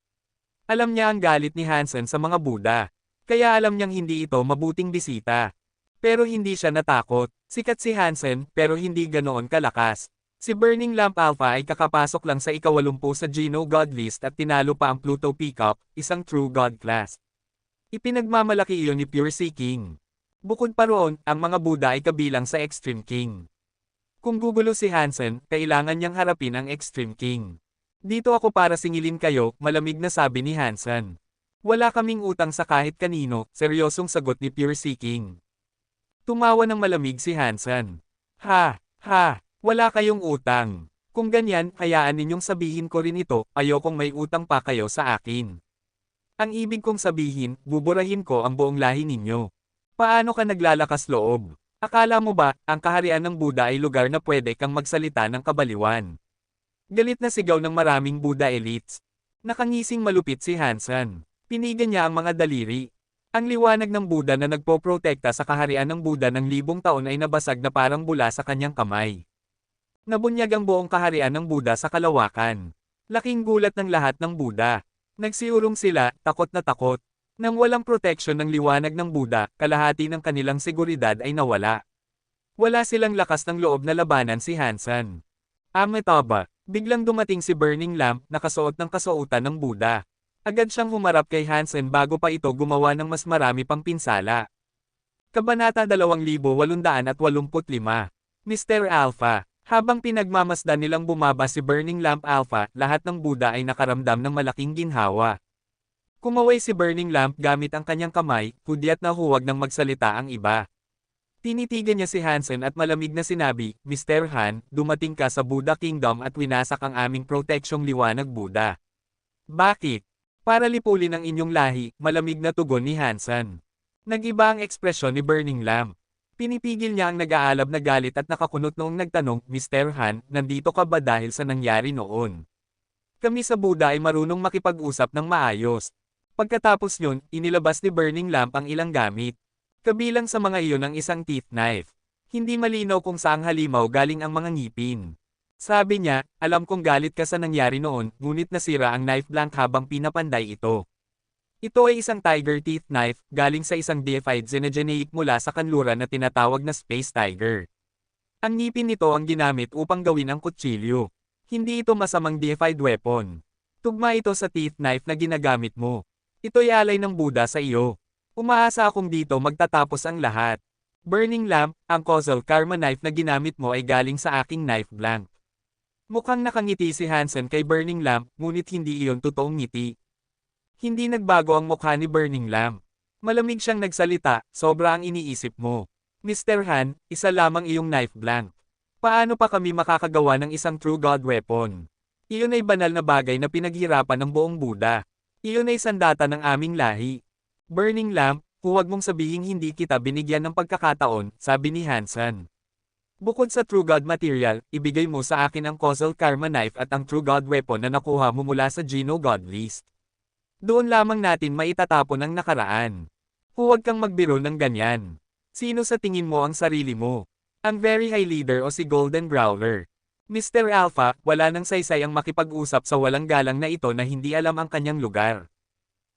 A: Alam niya ang galit ni Hansen sa mga Buddha. Kaya alam niyang hindi ito mabuting bisita. Pero hindi siya natakot. Sikat si Hansen, pero hindi ganoon kalakas. Si Burning Lamp Alpha ay kakapasok lang sa ika-80 sa Geno God List at tinalo pa ang Pluto Peacock, isang True God class. Ipinagmamalaki iyon ni Pure Seeking. Bukod pa roon, ang mga Buddha ay kabilang sa Extreme King. Kung gugulo si Hansen, kailangan niyang harapin ang Extreme King. Dito ako para singilin kayo, malamig na sabi ni Hansen. Wala kaming utang sa kahit kanino, seryosong sagot ni Pure Seeking. Tumawa ng malamig si Hansen. Ha, wala kayong utang. Kung ganyan, hayaan ninyong sabihin ko rin ito, ayokong may utang pa kayo sa akin. Ang ibig kong sabihin, buburahin ko ang buong lahi ninyo. Paano ka naglalakas loob? Akala mo ba, ang kaharian ng Buddha ay lugar na pwede kang magsalita ng kabaliwan? Galit na sigaw ng maraming Buddha elites. Nakangising malupit si Hansen. Pinigan niya ang mga daliri. Ang liwanag ng Buddha na nagpoprotekta sa kaharian ng Buddha ng 1000 taon ay nabasag na parang bula sa kanyang kamay. Nabunyag ang buong kaharian ng Buddha sa kalawakan. Laking gulat ng lahat ng Buddha. Nagsiurong sila, takot na takot. Nang walang proteksyon ng liwanag ng Buddha, kalahati ng kanilang seguridad ay nawala. Wala silang lakas ng loob na labanan si Hansen. Amitabha, biglang dumating si Burning Lamp, nakasuot ng kasuotan ng Buddha. Agad siyang humarap kay Hansen bago pa ito gumawa ng mas marami pang pinsala. Kabanata 2885, Mr. Alpha. Habang pinagmamasdan nilang bumaba si Burning Lamp Alpha, lahat ng Buddha ay nakaramdam ng malaking ginhawa. Kumaway si Burning Lamp gamit ang kanyang kamay, hudyat na huwag nang magsalita ang iba. Tinitigan niya si Hansen at malamig na sinabi, Mr. Han, dumating ka sa Buddha Kingdom at winasak ang aming proteksyong liwanag Buddha. Bakit? Para lipulin ang inyong lahi, malamig na tugon ni Hansen. Nag-iba ang ekspresyon ni Burning Lamp. Pinipigil niya ang nag-aalab na galit at nakakunot noong nagtanong, Mr. Han, nandito ka ba dahil sa nangyari noon? Kami sa Buddha ay marunong makipag-usap ng maayos. Pagkatapos yun, inilabas ni Burning Lamp ang ilang gamit. Kabilang sa mga iyon ang isang teeth knife. Hindi malinaw kung saang halimaw galing ang mga ngipin. Sabi niya, alam kong galit ka sa nangyari noon, ngunit nasira ang knife blank habang pinapanday ito. Ito ay isang tiger teeth knife, galing sa isang deified xenogeneic mula sa kanluran na tinatawag na Space Tiger. Ang ngipin nito ang ginamit upang gawin ang kutsilyo. Hindi ito masamang deified weapon. Tugma ito sa teeth knife na ginagamit mo. Ito'y alay ng Buddha sa iyo. Umaasa akong dito magtatapos ang lahat. Burning Lamp, ang causal karma knife na ginamit mo ay galing sa aking knife blank. Mukhang nakangiti si Hansen kay Burning Lamp, ngunit hindi iyon totoong ngiti. Hindi nagbago ang mukha ni Burning Lamp. Malamig siyang nagsalita, sobra ang iniisip mo. Mr. Han, isa lamang iyong knife blank. Paano pa kami makakagawa ng isang true God weapon? Iyon ay banal na bagay na pinaghirapan ng buong Buddha. Iyon ay sandata ng aming lahi. Burning Lamp, huwag mong sabihing hindi kita binigyan ng pagkakataon, sabi ni Hansen. Bukod sa True God material, ibigay mo sa akin ang causal karma knife at ang True God weapon na nakuha mo mula sa Geno God list. Doon lamang natin maitatapon ang nakaraan. Huwag kang magbiro ng ganyan. Sino sa tingin mo ang sarili mo? Ang Very High Leader o si Golden Growler? Mr. Alpha, wala nang saysay ang makipag-usap sa walang galang na ito na hindi alam ang kanyang lugar.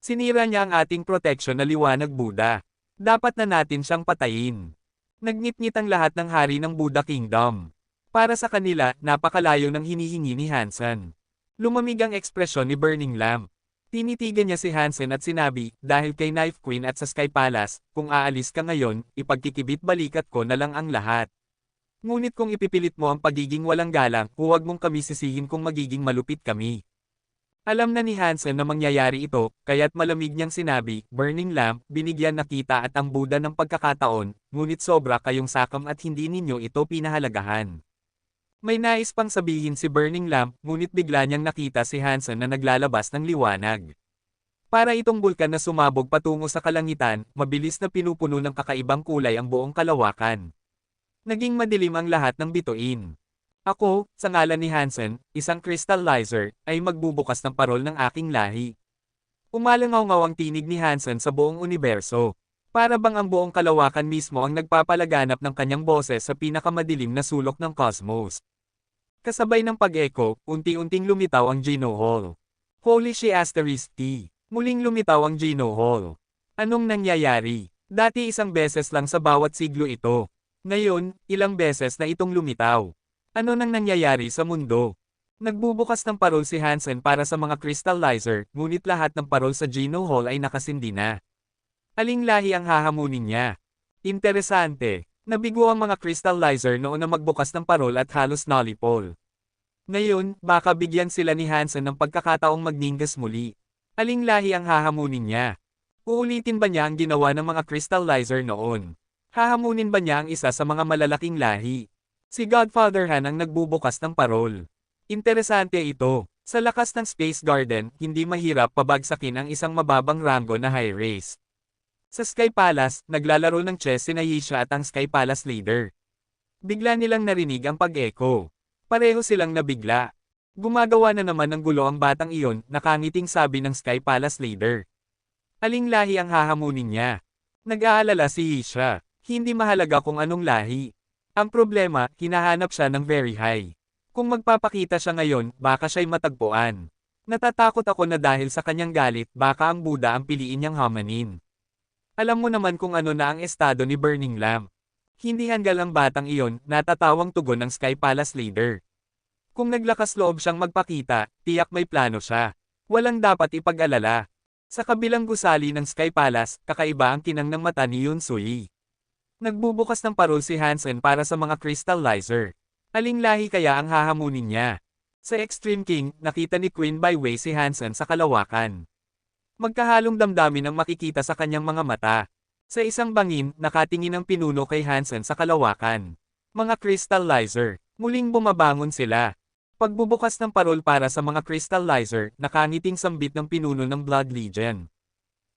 A: Sinira niya ang ating proteksyon na liwanag Buddha. Dapat na natin siyang patayin. Nagnit-ngit ang lahat ng hari ng Buddha Kingdom. Para sa kanila, napakalayo ng hinihingi ni Hansen. Lumamig ang ekspresyon ni Burning Lamp. Tinitigan niya si Hansen at sinabi, dahil kay Knife Queen at sa Sky Palace, kung aalis ka ngayon, ipagkikibit balikat ko na lang ang lahat. Ngunit kung ipipilit mo ang pagiging walang galang, huwag mong kami sisihin kung magiging malupit kami. Alam na ni Hansen na mangyayari ito, kaya't malamig niyang sinabi, Burning Lamp, binigyan na kita at ang Buddha ng pagkakataon, ngunit sobra kayong sakam at hindi ninyo ito pinahalagahan. May nais pang sabihin si Burning Lamp, ngunit bigla niyang nakita si Hansen na naglalabas ng liwanag. Para itong bulkan na sumabog patungo sa kalangitan, mabilis na pinupuno ng kakaibang kulay ang buong kalawakan. Naging madilim ang lahat ng bituin. Ako, sa ngalan ni Hansen, isang crystallizer, ay magbubukas ng parol ng aking lahi. Umalangaw-ngaw ang tinig ni Hansen sa buong universo. Para bang ang buong kalawakan mismo ang nagpapalaganap ng kanyang boses sa pinakamadilim na sulok ng cosmos. Kasabay ng pag-echo, unti-unting lumitaw ang Geno Hall. Holy she asterisk T. Muling lumitaw ang Geno Hall. Anong nangyayari? Dati isang beses lang sa bawat siglo ito. Ngayon, ilang beses na itong lumitaw. Ano nang nangyayari sa mundo? Nagbubukas ng parol si Hansen para sa mga crystallizer, ngunit lahat ng parol sa Geno Hall ay nakasindi na. Aling lahi ang hahamunin niya? Interesante. Nabigo ang mga crystallizer noon na magbukas ng parol at halos nalipol. Ngayon, baka bigyan sila ni Hansen ng pagkakataong magningas muli. Aling lahi ang hahamunin niya? Uulitin ba niya ang ginawa ng mga crystallizer noon? Hahamunin ba niya ang isa sa mga malalaking lahi? Si Godfather Han ang nagbubukas ng parol. Interesante ito. Sa lakas ng Space Garden, hindi mahirap pabagsakin ang isang mababang ranggo na high race. Sa Sky Palace, naglalaro ng chess sina Yisha at ang Sky Palace leader. Bigla nilang narinig ang pag-echo. Pareho silang nabigla. Gumagawa na naman ng gulo ang batang iyon, nakangiting sabi ng Sky Palace leader. Aling lahi ang hahamunin niya? Nag-aalala si Yisha. Hindi mahalaga kung anong lahi. Ang problema, hinahanap siya ng very high. Kung magpapakita siya ngayon, baka siya'y matagpuan. Natatakot ako na dahil sa kanyang galit, baka ang Buddha ang piliin niyang hamanin. Alam mo naman kung ano na ang estado ni Burning Lamp. Hindi hanggal ang batang iyon, natatawang tugon ng Sky Palace leader. Kung naglakas loob siyang magpakita, tiyak may plano siya. Walang dapat ipag-alala. Sa kabilang gusali ng Sky Palace, kakaiba ang kinang ng mata ni Yun Sui. Nagbubukas ng parol si Hansen para sa mga crystallizer. Aling lahi kaya ang hahamunin niya? Sa Extreme King, nakita ni Queen Byway si Hansen sa kalawakan. Magkahalong damdamin ang makikita sa kanyang mga mata. Sa isang bangin, nakatingin ang pinuno kay Hansen sa kalawakan. Mga crystallizer, muling bumabangon sila. Pagbubukas ng parol para sa mga crystallizer, nakangiting sambit ng pinuno ng Blood Legion.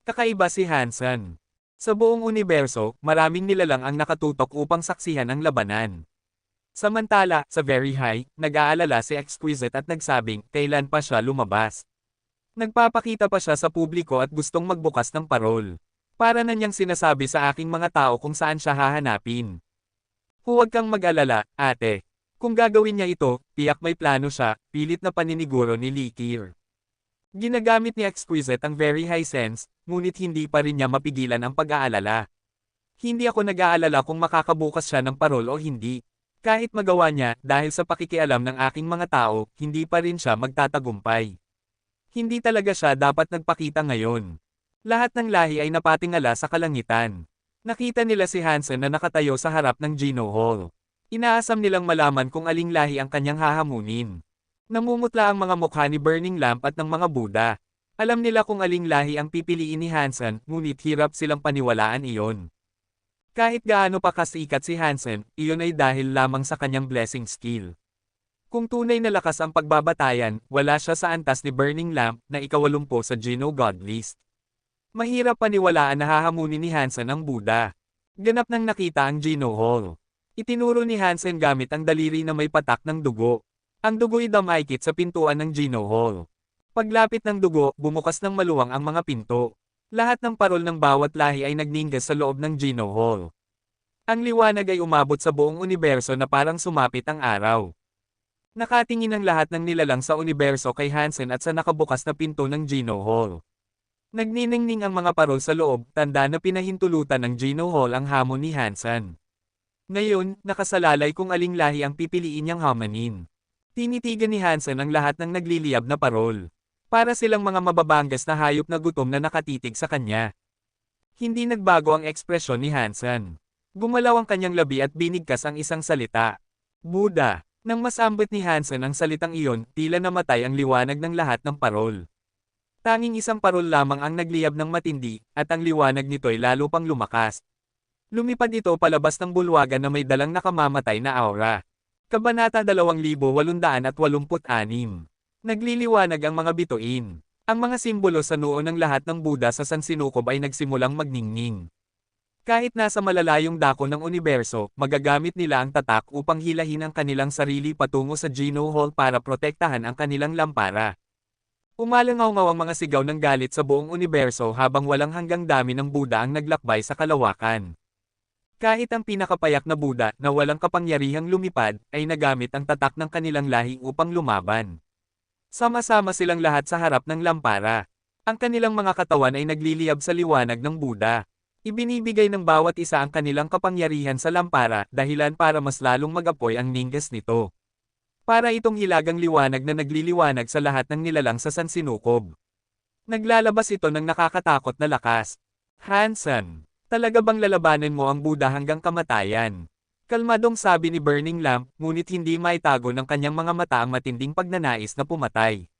A: Kakaiba si Hansen. Sa buong universo, maraming nilalang ang nakatutok upang saksihan ang labanan. Samantala, sa Very High, nag-aalala si Exquisite at nagsabing, kailan pa siya lumabas. Nagpapakita pa siya sa publiko at gustong magbukas ng parol. Para na niyang sinasabi sa aking mga tao kung saan siya hahanapin. Huwag kang mag-alala, ate. Kung gagawin niya ito, tiyak may plano siya, pilit na paniniguro ni Likir. Ginagamit ni Exquisite ang Very High Sense, ngunit hindi pa rin niya mapigilan ang pag-aalala. Hindi ako nag-aalala kung makakabukas siya ng parol o hindi. Kahit magawa niya, dahil sa pakikialam ng aking mga tao, hindi pa rin siya magtatagumpay. Hindi talaga siya dapat nagpakita ngayon. Lahat ng lahi ay napatingala sa kalangitan. Nakita nila si Hansen na nakatayo sa harap ng Geno Hall. Inaasam nilang malaman kung aling lahi ang kanyang hahamunin. Namumutla ang mga mukha ni Burning Lamp at ng mga Buddha. Alam nila kung aling lahi ang pipiliin ni Hansen, ngunit hirap silang paniwalaan iyon. Kahit gaano pa kasikat si Hansen, iyon ay dahil lamang sa kanyang blessing skill. Kung tunay na lakas ang pagbabatayan, wala siya sa antas ni Burning Lamp na ika-80 sa Geno God List. Mahirap paniwalaan na hahamunin ni Hansen ang Buddha. Ganap nang nakita ang Geno Hall. Itinuro ni Hansen gamit ang daliri na may patak ng dugo. Ang dugo'y damaykit sa pintuan ng Geno Hall. Paglapit ng dugo, bumukas ng maluwang ang mga pinto. Lahat ng parol ng bawat lahi ay nagninggas sa loob ng Geno Hall. Ang liwanag ay umabot sa buong universo na parang sumapit ang araw. Nakatingin ang lahat ng nilalang sa universo kay Hansen at sa nakabukas na pinto ng Geno Hall. Nagniningning ang mga parol sa loob, tanda na pinahintulutan ng Geno Hall ang hamon ni Hansen. Ngayon, nakasalalay kung aling lahi ang pipiliin niyang hamanin. Tinitigan ni Hansen ang lahat ng nagliliyab na parol. Para silang mga mababangas na hayop na gutom na nakatitig sa kanya. Hindi nagbago ang ekspresyon ni Hansen. Gumalaw ang kanyang labi at binigkas ang isang salita. Buddha. Nang masambit ni Hansen ang salitang iyon, tila namatay ang liwanag ng lahat ng parol. Tanging isang parol lamang ang nagliyab ng matindi, at ang liwanag nito'y lalo pang lumakas. Lumipad ito palabas ng bulwagan na may dalang nakamamatay na aura. Kabanata 2886. Nagliliwanag ang mga bituin. Ang mga simbolo sa noo ng lahat ng Buddha sa Sansinukob ay nagsimulang magningning. Kahit nasa malalayong dako ng universo, magagamit nila ang tatak upang hilahin ang kanilang sarili patungo sa Geno Hall para protektahan ang kanilang lampara. Umalangaw-ngaw ang mga sigaw ng galit sa buong universo habang walang hanggang dami ng Buddha ang naglakbay sa kalawakan. Kahit ang pinakapayak na Buddha na walang kapangyarihang lumipad, ay nagamit ang tatak ng kanilang lahi upang lumaban. Sama-sama silang lahat sa harap ng lampara. Ang kanilang mga katawan ay nagliliyab sa liwanag ng Buddha. Ibinibigay ng bawat isa ang kanilang kapangyarihan sa lampara, dahilan para mas lalong mag-apoy ang ninggas nito. Para itong hilagang liwanag na nagliliwanag sa lahat ng nilalang sa Sansinukob. Naglalabas ito ng nakakatakot na lakas. Hansen. Talaga bang lalabanan mo ang Buddha hanggang kamatayan? Kalmadong sabi ni Burning Lamp, ngunit hindi maitago ng kanyang mga mata ang matinding pagnanais na pumatay.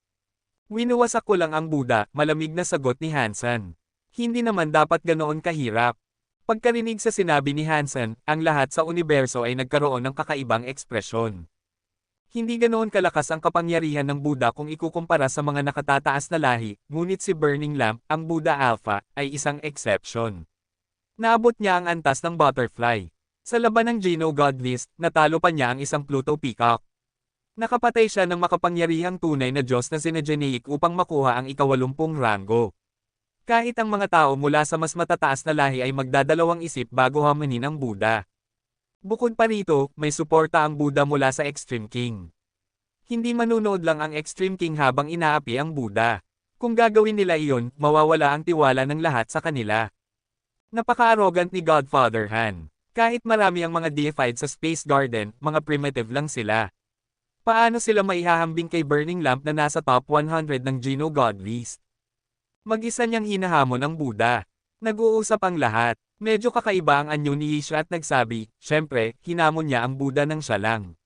A: Winuwasak ko lang ang Buddha, malamig na sagot ni Hansen. Hindi naman dapat ganoon kahirap. Pagkarinig sa sinabi ni Hansen, ang lahat sa universo ay nagkaroon ng kakaibang ekspresyon. Hindi ganoon kalakas ang kapangyarihan ng Buddha kung ikukumpara sa mga nakatataas na lahi, ngunit si Burning Lamp, ang Buddha Alpha, ay isang exception. Naabot niya ang antas ng butterfly. Sa laban ng Geno God List, natalo pa niya ang isang Pluto Peacock. Nakapatay siya ng makapangyarihang tunay na Diyos na sina Geneic upang makuha ang ika-80 ranggo. Kahit ang mga tao mula sa mas matataas na lahi ay magdadalawang isip bago hamanin ang Buddha. Bukod pa rito, may suporta ang Buddha mula sa Extreme King. Hindi manunood lang ang Extreme King habang inaapi ang Buddha. Kung gagawin nila iyon, mawawala ang tiwala ng lahat sa kanila. Napaka-arrogant ni Godfather Han. Kahit marami ang mga deified sa Space Garden, mga primitive lang sila. Paano sila maihahambing kay Burning Lamp na nasa top 100 ng Geno God list? Mag-isa niyang hinahamon ang Buddha. Nag-uusap ang lahat. Medyo kakaiba ang anyo ni Isha at nagsabi, syempre, hinamon niya ang Buddha ng siya lang.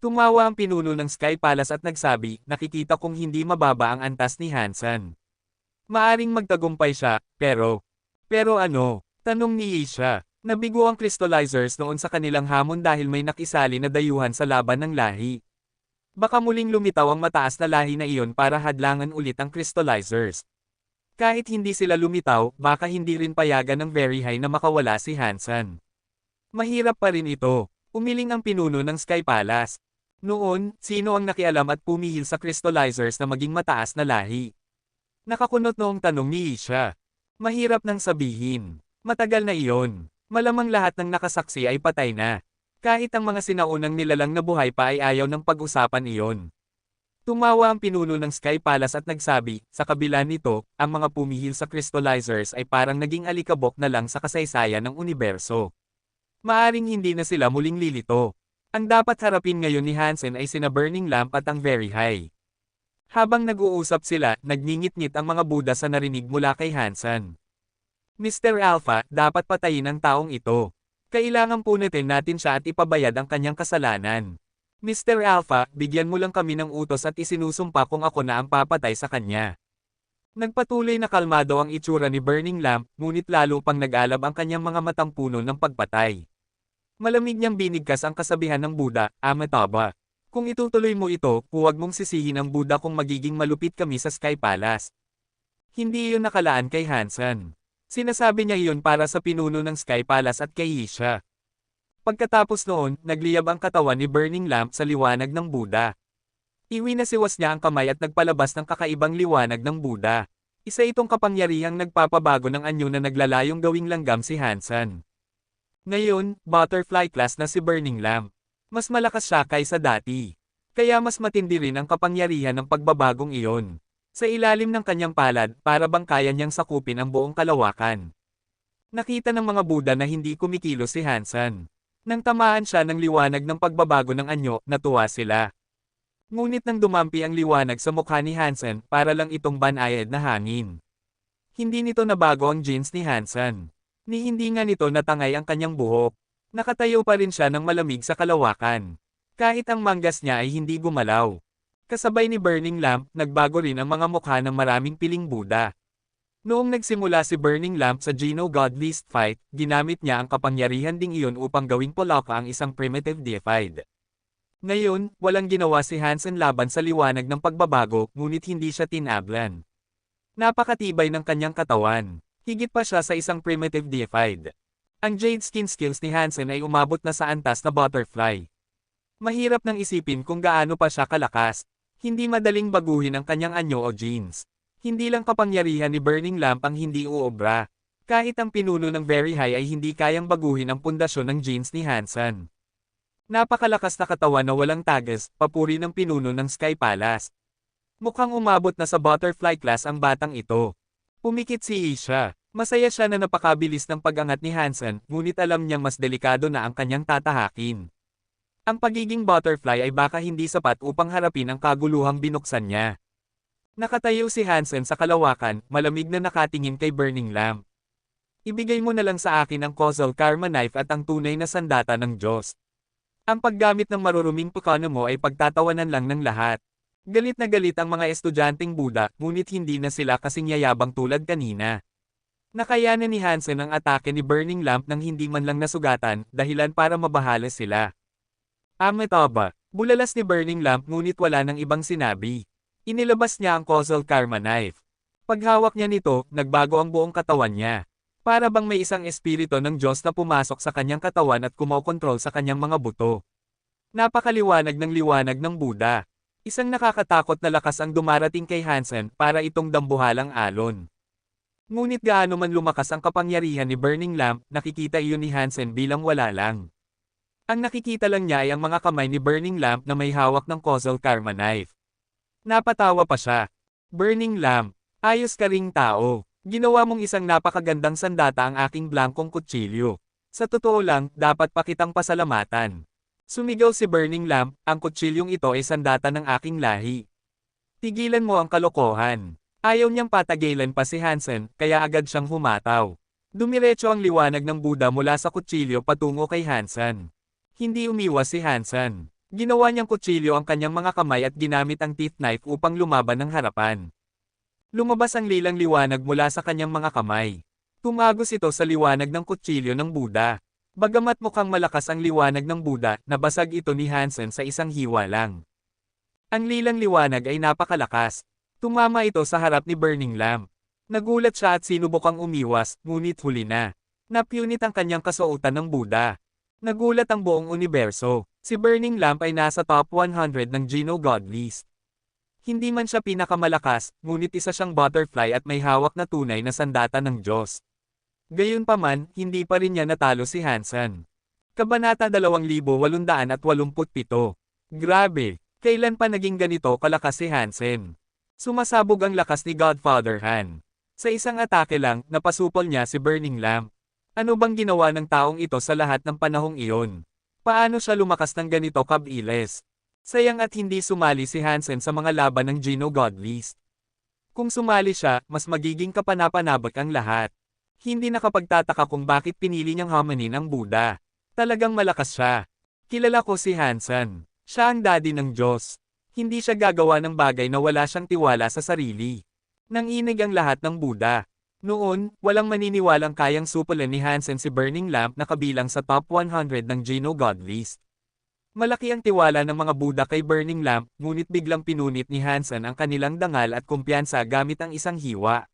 A: Tumawa ang pinuno ng Sky Palace at nagsabi, nakikita kong hindi mababa ang antas ni Hansen. Maaring magtagumpay siya, pero ano? Tanong ni Isha. Nabigo ang crystallizers noon sa kanilang hamon dahil may nakisali na dayuhan sa laban ng lahi. Baka muling lumitaw ang mataas na lahi na iyon para hadlangan ulit ang crystallizers. Kahit hindi sila lumitaw, baka hindi rin payagan ng Very High na makawala si Hansen. Mahirap pa rin ito. Umiling ang pinuno ng Sky Palace. Noon, sino ang nakialam at pumihil sa crystallizers na maging mataas na lahi? Nakakunot noong tanong ni Isha. Mahirap nang sabihin. Matagal na iyon. Malamang lahat ng nakasaksi ay patay na. Kahit ang mga sinaunang nilalang na buhay pa ay ayaw ng pag-usapan iyon. Tumawa ang pinuno ng Sky Palace at nagsabi, sa kabila nito, ang mga pumihil sa crystallizers ay parang naging alikabok na lang sa kasaysayan ng universo. Maaring hindi na sila muling lilito. Ang dapat harapin ngayon ni Hansen ay sina Burning Lamp at ang Very High. Habang nag-uusap sila, nagngingit-ngit ang mga Buddha sa narinig mula kay Hansen. Mr. Alpha, dapat patayin ang taong ito. Kailangan punitin natin siya at ipabayad ang kanyang kasalanan. Mr. Alpha, bigyan mo lang kami ng utos at isinusumpa kung ako na ang papatay sa kanya. Nagpatuloy na kalmado ang itsura ni Burning Lamp, ngunit lalo pang nag-alab ang kanyang mga matang puno ng pagpatay. Malamig niyang binigkas ang kasabihan ng Buddha, Amitabha. Kung itutuloy mo ito, huwag mong sisihin ang Buddha kung magiging malupit kami sa Sky Palace. Hindi iyon nakalaan kay Hansen. Sinasabi niya iyon para sa pinuno ng Sky Palace at kay Isha. Pagkatapos noon, nagliyab ang katawan ni Burning Lamp sa liwanag ng Buddha. Iwinasiwas niya ang kamay at nagpalabas ng kakaibang liwanag ng Buddha. Isa itong kapangyarihang nagpapabago ng anyo na naglalayong gawing langgam si Hansen. Ngayon, butterfly class na si Burning Lamp. Mas malakas siya kaysa dati. Kaya mas matindi rin ang kapangyarihan ng pagbabagong iyon. Sa ilalim ng kanyang palad, para bang kaya niyang sakupin ang buong kalawakan. Nakita ng mga Buddha na hindi kumikilos si Hansen. Nang tamaan siya ng liwanag ng pagbabago ng anyo, natuwa sila. Ngunit nang dumampi ang liwanag sa mukha ni Hansen, para lang itong banayad na hangin. Hindi nito nabago ang jeans ni Hansen. Ni hindi nga nito natangay ang kanyang buhok. Nakatayo pa rin siya ng malamig sa kalawakan. Kahit ang manggas niya ay hindi gumalaw. Kasabay ni Burning Lamp, nagbago rin ang mga mukha ng maraming piling Buddha. Noong nagsimula si Burning Lamp sa Geno God List fight, ginamit niya ang kapangyarihan ding iyon upang gawing Polaka ang isang primitive deified. Ngayon, walang ginawa si Hansen laban sa liwanag ng pagbabago, ngunit hindi siya tinablan. Napakatibay ng kanyang katawan. Higit pa siya sa isang primitive deified. Ang Jade Skin skills ni Hansen ay umabot na sa antas na butterfly. Mahirap nang isipin kung gaano pa siya kalakas. Hindi madaling baguhin ang kanyang anyo o genes. Hindi lang kapangyarihan ni Burning Lamp ang hindi uobra. Kahit ang pinuno ng Very High ay hindi kayang baguhin ang pundasyon ng genes ni Hansen. Napakalakas na katawan na walang tagas, papuri ng pinuno ng Sky Palace. Mukhang umabot na sa butterfly class ang batang ito. Pumikit si Isha. Masaya siya na napakabilis ng pag-angat ni Hansen, ngunit alam niyang mas delikado na ang kanyang tatahakin. Ang pagiging butterfly ay baka hindi sapat upang harapin ang kaguluhang binuksan niya. Nakatayo si Hansen sa kalawakan, malamig na nakatingin kay Burning Lamp. Ibigay mo na lang sa akin ang causal karma knife at ang tunay na sandata ng Diyos. Ang paggamit ng maruruming pukano mo ay pagtatawanan lang ng lahat. Galit na galit ang mga estudyanteng Buddha, ngunit hindi na sila kasing yayabang tulad kanina. Nakayanan ni Hansen ang atake ni Burning Lamp nang hindi man lang nasugatan, dahilan para mabahala sila. Amitabha, bulalas ni Burning Lamp ngunit wala nang ibang sinabi. Inilabas niya ang causal karma knife. Paghawak niya nito, nagbago ang buong katawan niya. Para bang may isang espiritu ng Diyos na pumasok sa kanyang katawan at kumokontrol sa kanyang mga buto. Napakaliwanag ng liwanag ng Buddha. Isang nakakatakot na lakas ang dumarating kay Hansen para itong dambuhalang alon. Ngunit gaano man lumakas ang kapangyarihan ni Burning Lamp, nakikita iyon ni Hansen bilang wala lang. Ang nakikita lang niya ay ang mga kamay ni Burning Lamp na may hawak ng causal karma knife. Napatawa pa siya. Burning Lamp, ayos ka ring tao. Ginawa mong isang napakagandang sandata ang aking blankong kutsilyo. Sa totoo lang, dapat pa kitang pasalamatan. Sumigaw si Burning Lamp, ang kutsilyong ito ay sandata ng aking lahi. Tigilan mo ang kalokohan. Ayaw niyang patagilan pa si Hansen, kaya agad siyang humataw. Dumiretso ang liwanag ng Buddha mula sa kutsilyo patungo kay Hansen. Hindi umiwas si Hansen. Ginawa niyang kutsilyo ang kanyang mga kamay at ginamit ang teeth knife upang lumaban ng harapan. Lumabas ang lilang liwanag mula sa kanyang mga kamay. Tumagos ito sa liwanag ng kutsilyo ng Buddha. Bagamat mukhang malakas ang liwanag ng Buddha, nabasag ito ni Hansen sa isang hiwa lang. Ang lilang liwanag ay napakalakas. Tumama ito sa harap ni Burning Lamp. Nagulat siya at sinubukang umiwas, ngunit huli na. Napunit ang kanyang kasuotan ng Buddha. Nagulat ang buong universo. Si Burning Lamp ay nasa top 100 ng Geno God list. Hindi man siya pinakamalakas, ngunit isa siyang butterfly at may hawak na tunay na sandata ng Diyos. Gayunpaman, hindi pa rin niya natalo si Hansen. Kabanata 2887. Grabe, kailan pa naging ganito kalakas si Hansen? Sumasabog ang lakas ni Godfather Han. Sa isang atake lang, napasupol niya si Burning Lamp. Ano bang ginawa ng taong ito sa lahat ng panahong iyon? Paano siya lumakas ng ganito kabilis? Sayang at hindi sumali si Hansen sa mga laban ng Geno God list. Kung sumali siya, mas magiging kapanapanabik ang lahat. Hindi nakapagtataka kung bakit pinili niyang hamanin ang Buddha. Talagang malakas siya. Kilala ko si Hansen. Siya ang daddy ng Diyos. Hindi siya gagawa ng bagay na wala siyang tiwala sa sarili. Nanginig ang lahat ng Buddha. Noon, walang maniniwalang kayang supulan ni Hansen si Burning Lamp na kabilang sa top 100 ng Geno God list. Malaki ang tiwala ng mga Buddha kay Burning Lamp, ngunit biglang pinunit ni Hansen ang kanilang dangal at kumpiyansa gamit ang isang hiwa.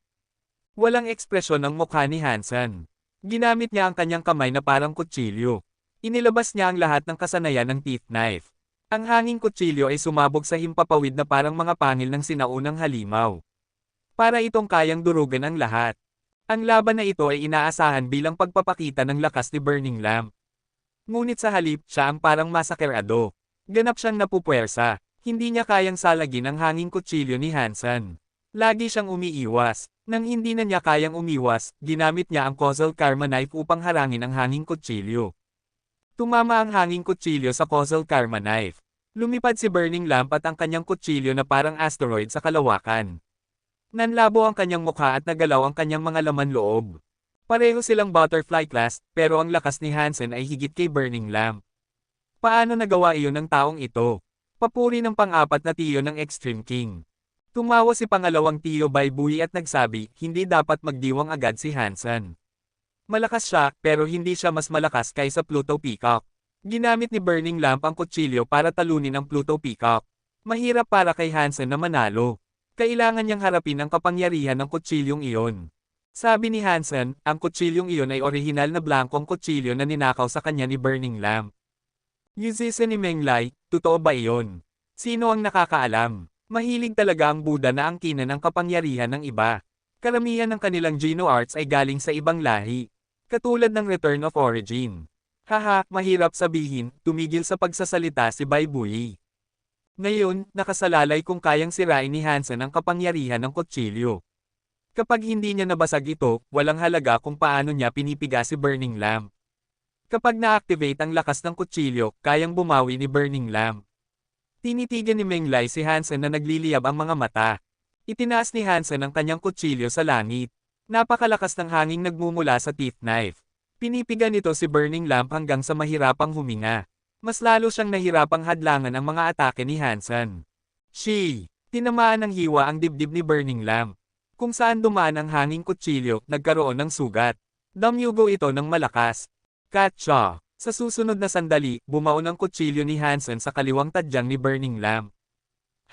A: Walang ekspresyon ang mukha ni Hansen. Ginamit niya ang kanyang kamay na parang kutsilyo. Inilabas niya ang lahat ng kasanayan ng teeth knife. Ang hanging kutsilyo ay sumabog sa himpapawid na parang mga pangil ng sinaunang halimaw. Para itong kayang durugan ang lahat. Ang laban na ito ay inaasahan bilang pagpapakita ng lakas ni Burning Lamp. Ngunit sa halip, siya ang parang masakerado. Ganap siyang napupuwersa. Hindi niya kayang salagin ang hanging kutsilyo ni Hansen. Lagi siyang umiiwas. Nang hindi na niya kayang umiwas, ginamit niya ang causal karma knife upang harangin ang hanging kutsilyo. Tumama ang hanging kutsilyo sa causal karma knife. Lumipad si Burning Lamp at ang kanyang kutsilyo na parang asteroid sa kalawakan. Nanlabo ang kanyang mukha at nagalaw ang kanyang mga laman loob. Pareho silang butterfly class, pero ang lakas ni Hansen ay higit kay Burning Lamp. Paano nagawa iyon ng taong ito? Papuri ng pang-apat na tiyo ng Extreme King. Tumawa si pangalawang tiyo Baibuyi at nagsabi, hindi dapat magdiwang agad si Hansen. Malakas siya, pero hindi siya mas malakas kaysa Pluto Peacock. Ginamit ni Burning Lamp ang kutsilyo para talunin ang Pluto Peacock. Mahirap para kay Hansen na manalo. Kailangan niyang harapin ang kapangyarihan ng kutsilyong iyon. Sabi ni Hansen, ang kutsilyong iyon ay orihinal na blankong kutsilyo na ninakaw sa kanya ni Burning Lamp. Yuzise ni Menglai, totoo ba iyon? Sino ang nakakaalam? Mahilig talaga ang Buddha na angkinan ang kapangyarihan ng iba. Karamihan ng kanilang Geno arts ay galing sa ibang lahi. Katulad ng Return of Origin. Haha, mahirap sabihin, tumigil sa pagsasalita si Baibuyi. Ngayon, nakasalalay kung kayang sirain ni Hansen ang kapangyarihan ng kutsilyo. Kapag hindi niya nabasag ito, walang halaga kung paano niya pinipiga si Burning Lamp. Kapag na-activate ang lakas ng kutsilyo, kayang bumawi ni Burning Lamp. Tinitigan ni Menglai si Hansen na nagliliyab ang mga mata. Itinaas ni Hansen ang kanyang kutsilyo sa langit. Napakalakas ng hanging nagmumula sa teeth knife. Pinipigan nito si Burning Lamp hanggang sa mahirapang huminga. Mas lalo siyang nahirapang hadlangan ang mga atake ni Hansen. Tinamaan ng hiwa ang dibdib ni Burning Lamp. Kung saan dumaan ang hanging kutsilyo, nagkaroon ng sugat. Damyugo ito ng malakas. Katsa! Sa susunod na sandali, bumaon ang kutsilyo ni Hansen sa kaliwang tadyang ni Burning Lamp.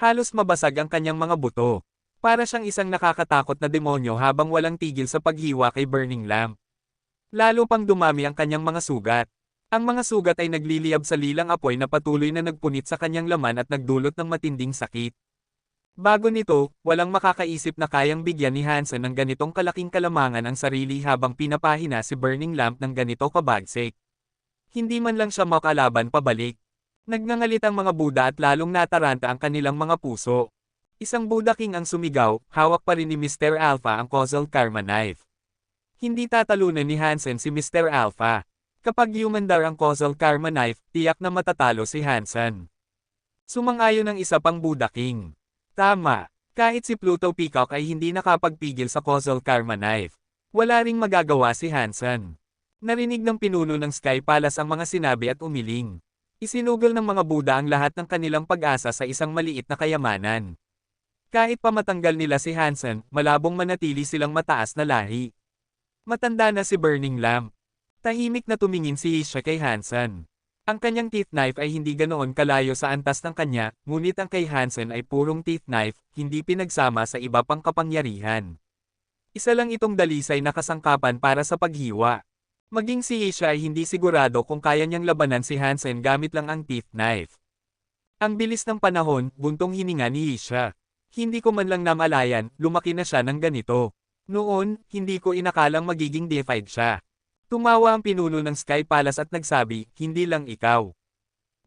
A: Halos mabasag ang kanyang mga buto. Para siyang isang nakakatakot na demonyo habang walang tigil sa paghiwa kay Burning Lamp. Lalo pang dumami ang kanyang mga sugat. Ang mga sugat ay nagliliyab sa lilang apoy na patuloy na nagpunit sa kanyang laman at nagdulot ng matinding sakit. Bago nito, walang makakaisip na kayang bigyan ni Hansen ng ganitong kalaking kalamangan ang sarili habang pinapahina si Burning Lamp ng ganito kabagsik. Hindi man lang siya makalaban pabalik. Nagngangalit ang mga Buddha at lalong nataranta ang kanilang mga puso. Isang Buddha King ang sumigaw, hawak pa rin ni Mr. Alpha ang causal karma knife. Hindi tatalunan ni Hansen si Mr. Alpha. Kapag humandar ang causal karma knife, tiyak na matatalo si Hansen. Sumang-ayon ang isa pang Buddha King. Tama, kahit si Pluto Peacock ay hindi nakapagpigil sa causal karma knife. Wala ring magagawa si Hansen. Narinig ng pinuno ng Sky Palace ang mga sinabi at umiling. Isinugol ng mga Buddha ang lahat ng kanilang pag-asa sa isang maliit na kayamanan. Kahit pa matanggal nila si Hansen, malabong manatili silang mataas na lahi. Matanda na si Burning Lamp. Tahimik na tumingin si Isha kay Hansen. Ang kanyang teeth knife ay hindi ganoon kalayo sa antas ng kanya, ngunit ang kay Hansen ay purong teeth knife, hindi pinagsama sa iba pang kapangyarihan. Isa lang itong dalisay na kasangkapan para sa paghiwa. Maging si Isha ay hindi sigurado kung kaya niyang labanan si Hansen gamit lang ang teeth knife. Ang bilis ng panahon, buntong hininga ni Isha. Hindi ko man lang namalayan, lumaki na siya ng ganito. Noon, hindi ko inakalang magiging deified siya. Tumawa ang pinuno ng Sky Palace at nagsabi, hindi lang ikaw.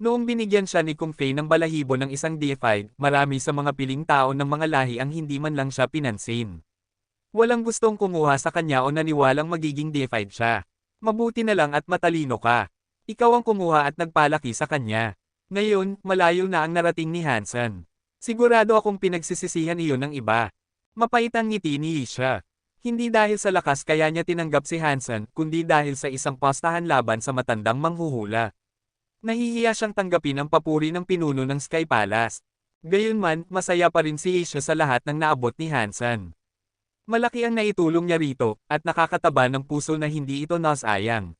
A: Noong binigyan siya ni Kung Fei ng balahibo ng isang deified, marami sa mga piling tao ng mga lahi ang hindi man lang siya pinansin. Walang gustong kumuha sa kanya o naniwalang magiging deified siya. Mabuti na lang at matalino ka. Ikaw ang kumuha at nagpalaki sa kanya. Ngayon, malayo na ang narating ni Hansen. Sigurado akong pinagsisisihan iyon ng iba. Mapait ang ngiti ni Isha. Hindi dahil sa lakas kaya niya tinanggap si Hansen, kundi dahil sa isang pastahan laban sa matandang manghuhula. Nahihiya siyang tanggapin ang papuri ng pinuno ng Sky Palace. Gayunman, masaya pa rin si Isha sa lahat ng naabot ni Hansen. Malaki ang naitulong niya rito, at nakakataba ng puso na hindi ito nasayang.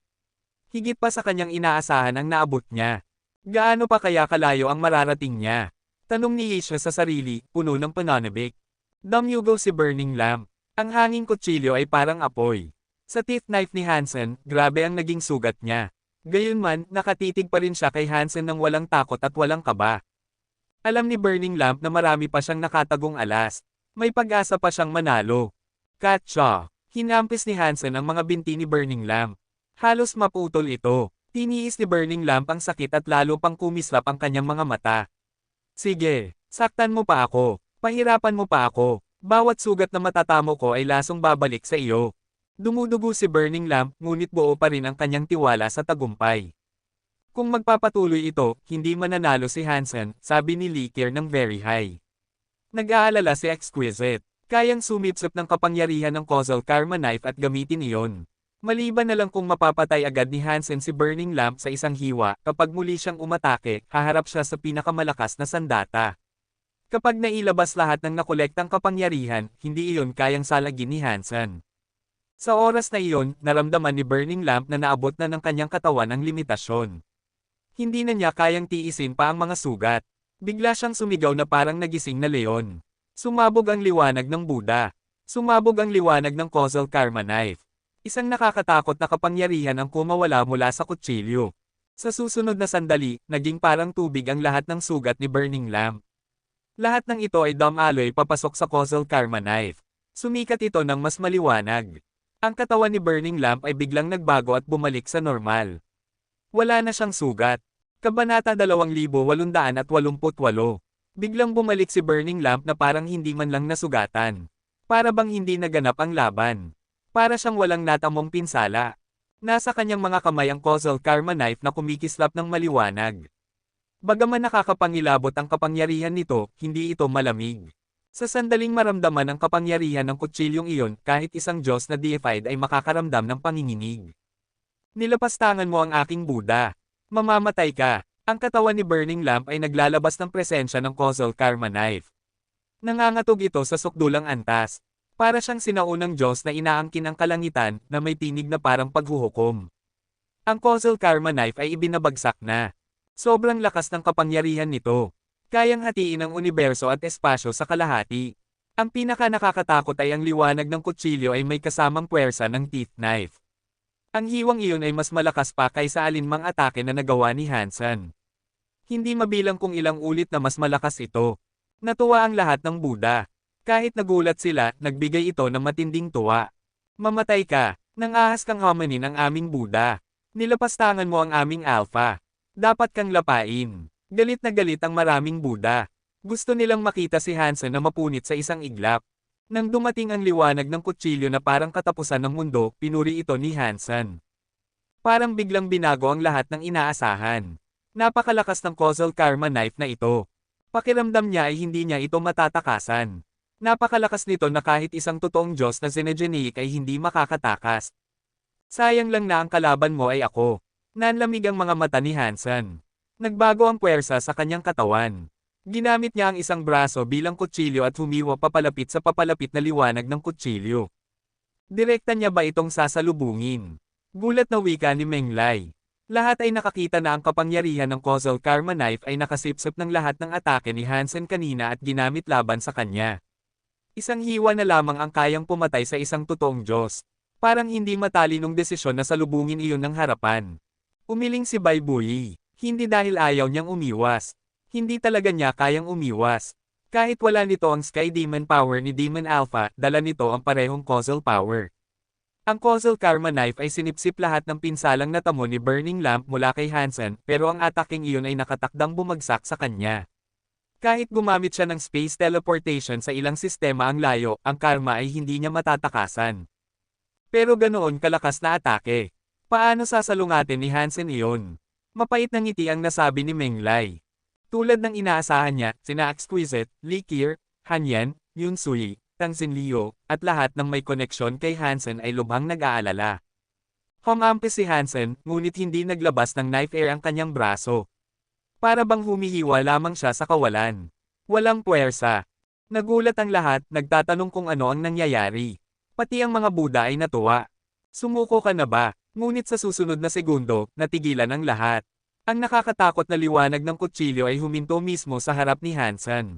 A: Higit pa sa kanyang inaasahan ang naabot niya. Gaano pa kaya kalayo ang mararating niya? Tanong ni Isha sa sarili, puno ng pananabik. Damyugo si Burning Lamp. Ang hanging kutsilyo ay parang apoy. Sa teeth knife ni Hansen, grabe ang naging sugat niya. Gayunman, nakatitig pa rin siya kay Hansen ng walang takot at walang kaba. Alam ni Burning Lamp na marami pa siyang nakatagong alas. May pag-asa pa siyang manalo. Katsa! Hinampis ni Hansen ang mga binti ni Burning Lamp. Halos maputol ito. Tiniis ni Burning Lamp ang sakit at lalo pang kumislap ang kanyang mga mata. Sige, saktan mo pa ako. Pahirapan mo pa ako. Bawat sugat na matatamo ko ay lasong babalik sa iyo. Dumudugo si Burning Lamp, ngunit buo pa rin ang kanyang tiwala sa tagumpay. Kung magpapatuloy ito, hindi mananalo si Hansen, sabi ni Lee Kier ng Very High. Nag-aalala si Exquisite. Kayang sumipsip ng kapangyarihan ng causal karma knife at gamitin iyon. Maliban na lang kung mapapatay agad ni Hansen si Burning Lamp sa isang hiwa, kapag muli siyang umatake, haharap siya sa pinakamalakas na sandata. Kapag nailabas lahat ng nakolektang kapangyarihan, hindi iyon kayang salagin ni Hansen. Sa oras na iyon, naramdaman ni Burning Lamp na naabot na ng kanyang katawan ang limitasyon. Hindi na niya kayang tiisin pa ang mga sugat. Bigla siyang sumigaw na parang nagising na leon. Sumabog ang liwanag ng Buddha. Sumabog ang liwanag ng causal karma knife. Isang nakakatakot na kapangyarihan ang kumawala mula sa kutsilyo. Sa susunod na sandali, naging parang tubig ang lahat ng sugat ni Burning Lamp. Lahat ng ito ay dumaloy papasok sa causal karma knife. Sumikat ito ng mas maliwanag. Ang katawan ni Burning Lamp ay biglang nagbago at bumalik sa normal. Wala na siyang sugat. Kabanata 2888. Biglang bumalik si Burning Lamp na parang hindi man lang nasugatan. Para bang hindi naganap ang laban. Para siyang walang natamong pinsala. Nasa kanyang mga kamay ang causal karma knife na kumikislap ng maliwanag. Bagaman nakakapangilabot ang kapangyarihan nito, hindi ito malamig. Sa sandaling maramdaman ang kapangyarihan ng kutsilyong iyon, kahit isang Diyos na deified ay makakaramdam ng panginginig. Nilapastangan mo ang aking Buddha. Mamamatay ka. Ang katawan ni Burning Lamp ay naglalabas ng presensya ng causal karma knife. Nangangatog ito sa sukdulang antas. Para siyang sinaunang Diyos na inaangkin ang kalangitan na may tinig na parang paghuhukom. Ang causal karma knife ay ibinabagsak na. Sobrang lakas ng kapangyarihan nito. Kayang hatiin ang universo at espasyo sa kalahati. Ang pinaka nakakatakot ay ang liwanag ng kutsilyo ay may kasamang puwersa ng teeth knife. Ang hiwang iyon ay mas malakas pa kaysa alinmang atake na nagawa ni Hansen. Hindi mabilang kung ilang ulit na mas malakas ito. Natuwa ang lahat ng Buddha. Kahit nagulat sila, nagbigay ito ng matinding tuwa. Mamatay ka, nang ahas kang hamanin ang aming Buddha. Nilapastangan mo ang aming Alpha. Dapat kang lapain. Galit na galit ang maraming Buddha. Gusto nilang makita si Hansen na mapunit sa isang iglap. Nang dumating ang liwanag ng kutsilyo na parang katapusan ng mundo, pinuri ito ni Hansen. Parang biglang binago ang lahat ng inaasahan. Napakalakas ng causal karma knife na ito. Pakiramdam niya ay hindi niya ito matatakasan. Napakalakas nito na kahit isang totoong Diyos na Xenogeneic ay hindi makakatakas. Sayang lang na ang kalaban mo ay ako. Nanlamig ang mga mata ni Hansen. Nagbago ang puwersa sa kanyang katawan. Ginamit niya ang isang braso bilang kutsilyo at humiwa papalapit sa papalapit na liwanag ng kutsilyo. Direkta niya ba itong sasalubungin? Gulat na wika ni Menglay. Lahat ay nakakita na ang kapangyarihan ng causal karma knife ay nakasipsip ng lahat ng atake ni Hansen kanina at ginamit laban sa kanya. Isang hiwa na lamang ang kayang pumatay sa isang totoong Diyos. Parang hindi matalinong desisyon na salubungin iyon ng harapan. Umiling si Baibuyi. Hindi dahil ayaw niyang umiwas. Hindi talaga niya kayang umiwas. Kahit wala nito ang Sky Demon power ni Demon Alpha, dala nito ang parehong causal power. Ang causal karma knife ay sinipsip lahat ng pinsalang natamo ni Burning Lamp mula kay Hansen, pero ang ataking iyon ay nakatakdang bumagsak sa kanya. Kahit gumamit siya ng space teleportation sa ilang sistema ang layo, ang karma ay hindi niya matatakasan. Pero ganoon kalakas na atake. Paano sasalungatin ni Hansen iyon? Mapait na ngiti ang nasabi ni Menglay. Tulad ng inaasahan niya, sina Exquisite, Li Qier, Han Yan, Yun Sui, Tang Xinliu, at lahat ng may koneksyon kay Hansen ay lubhang nag-aalala. Humampi si Hansen, ngunit hindi naglabas ng knife air ang kanyang braso. Para bang humihiwa lamang siya sa kawalan. Walang puwersa. Nagulat ang lahat, nagtatanong kung ano ang nangyayari. Pati ang mga Buddha ay natuwa. Sumuko ka na ba? Ngunit sa susunod na segundo, natigilan ang lahat. Ang nakakatakot na liwanag ng kutsilyo ay huminto mismo sa harap ni Hansen.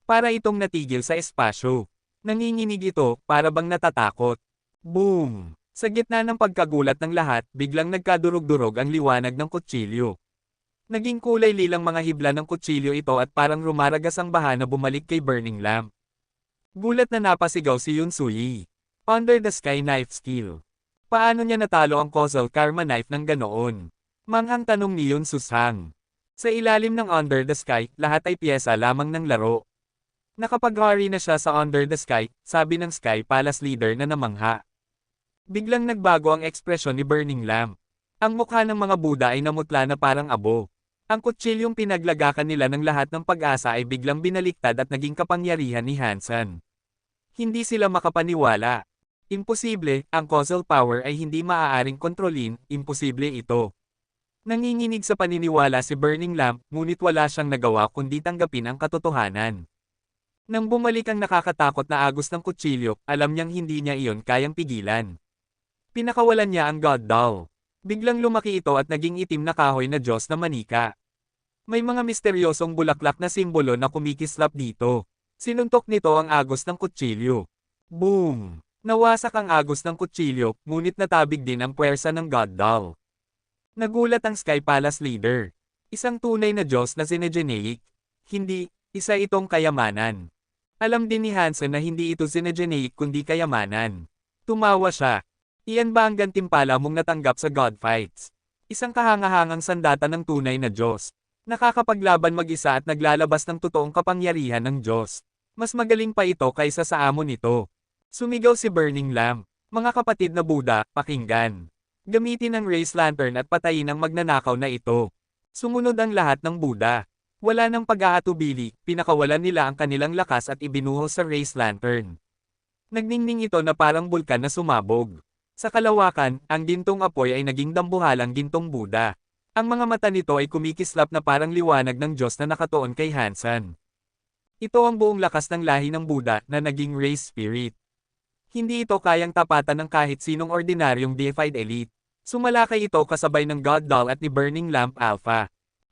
A: Para itong natigil sa espasyo. Nanginginig ito, para bang natatakot. Boom! Sa gitna ng pagkagulat ng lahat, biglang nagkadurog-durog ang liwanag ng kutsilyo. Naging kulay lilang mga hibla ng kutsilyo ito at parang rumaragas ang baha na bumalik kay Burning Lamp. Gulat na napasigaw si Yun Sui. Under the Sky Knife Skill. Paano niya natalo ang causal karma knife ng ganoon? Manghang tanong ni Yun Susang. Sa ilalim ng Under the Sky, lahat ay piyesa lamang ng laro. Nakapaghari na siya sa Under the Sky, sabi ng Sky Palace leader na namangha. Biglang nagbago ang ekspresyon ni Burning Lamp. Ang mukha ng mga Buddha ay namutla na parang abo. Ang kutsilyong pinaglagakan nila ng lahat ng pag-asa ay biglang binaliktad at naging kapangyarihan ni Hansen. Hindi sila makapaniwala. Imposible, ang causal power ay hindi maaaring kontrolin, imposible ito. Nanginginig sa paniniwala si Burning Lamp, ngunit wala siyang nagawa kundi tanggapin ang katotohanan. Nang bumalik ang nakakatakot na agos ng kutsilyo, alam niyang hindi niya iyon kayang pigilan. Pinakawalan niya ang God Doll. Biglang lumaki ito at naging itim na kahoy na Diyos na manika. May mga misteryosong bulaklak na simbolo na kumikislap dito. Sinuntok nito ang agos ng kutsilyo. Boom! Nawasak ang agos ng kutsilyo, ngunit natabig din ang puwersa ng God Doll. Nagulat ang Sky Palace leader. Isang tunay na Diyos na Xenogeneic. Hindi, isa itong kayamanan. Alam din ni Hansen na hindi ito Xenogeneic kundi kayamanan. Tumawa siya. Iyan ba ang gantimpala mong natanggap sa God Fights? Isang kahangahangang sandata ng tunay na Diyos. Nakakapaglaban mag-isa at naglalabas ng totoong kapangyarihan ng Diyos. Mas magaling pa ito kaysa sa amo nito. Sumigaw si Burning Lamp. Mga kapatid na Buddha, pakinggan. Gamitin ang race lantern at patayin ang magnanakaw na ito. Sumunod ang lahat ng Buddha. Wala nang pag-aatubili, pinakawalan nila ang kanilang lakas at ibinuhos sa race lantern. Nagningning ito na parang bulkan na sumabog. Sa kalawakan, ang gintong apoy ay naging dambuhalang gintong Buddha. Ang mga mata nito ay kumikislap na parang liwanag ng Diyos na nakatuon kay Hansen. Ito ang buong lakas ng lahi ng Buddha na naging race spirit. Hindi ito kayang tapatan ng kahit sinong ordinaryong deified elite. Sumalakay ito kasabay ng God Doll at ni Burning Lamp Alpha.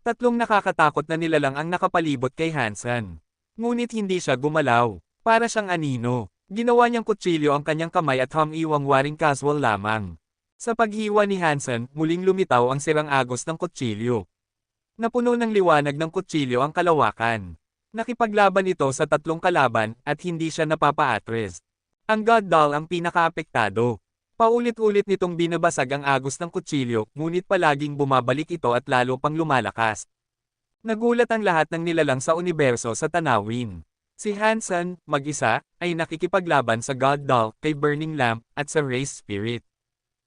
A: Tatlong nakakatakot na nilalang ang nakapalibot kay Hansen. Ngunit hindi siya gumalaw. Para siyang anino. Ginawa niyang kutsilyo ang kanyang kamay at humiwang waring casual lamang. Sa paghiwa ni Hansen, muling lumitaw ang sirang agos ng kutsilyo. Napuno ng liwanag ng kutsilyo ang kalawakan. Nakipaglaban ito sa tatlong kalaban, at hindi siya napapa-atras. Ang God Doll ang pinakaapektado. Paulit-ulit nitong binabasag ang agos ng kutsilyo, ngunit palaging bumabalik ito at lalo pang lumalakas. Nagulat ang lahat ng nilalang sa universo sa tanawin. Si Hansen, mag-isa, ay nakikipaglaban sa God Doll, kay Burning Lamp, at sa Race Spirit.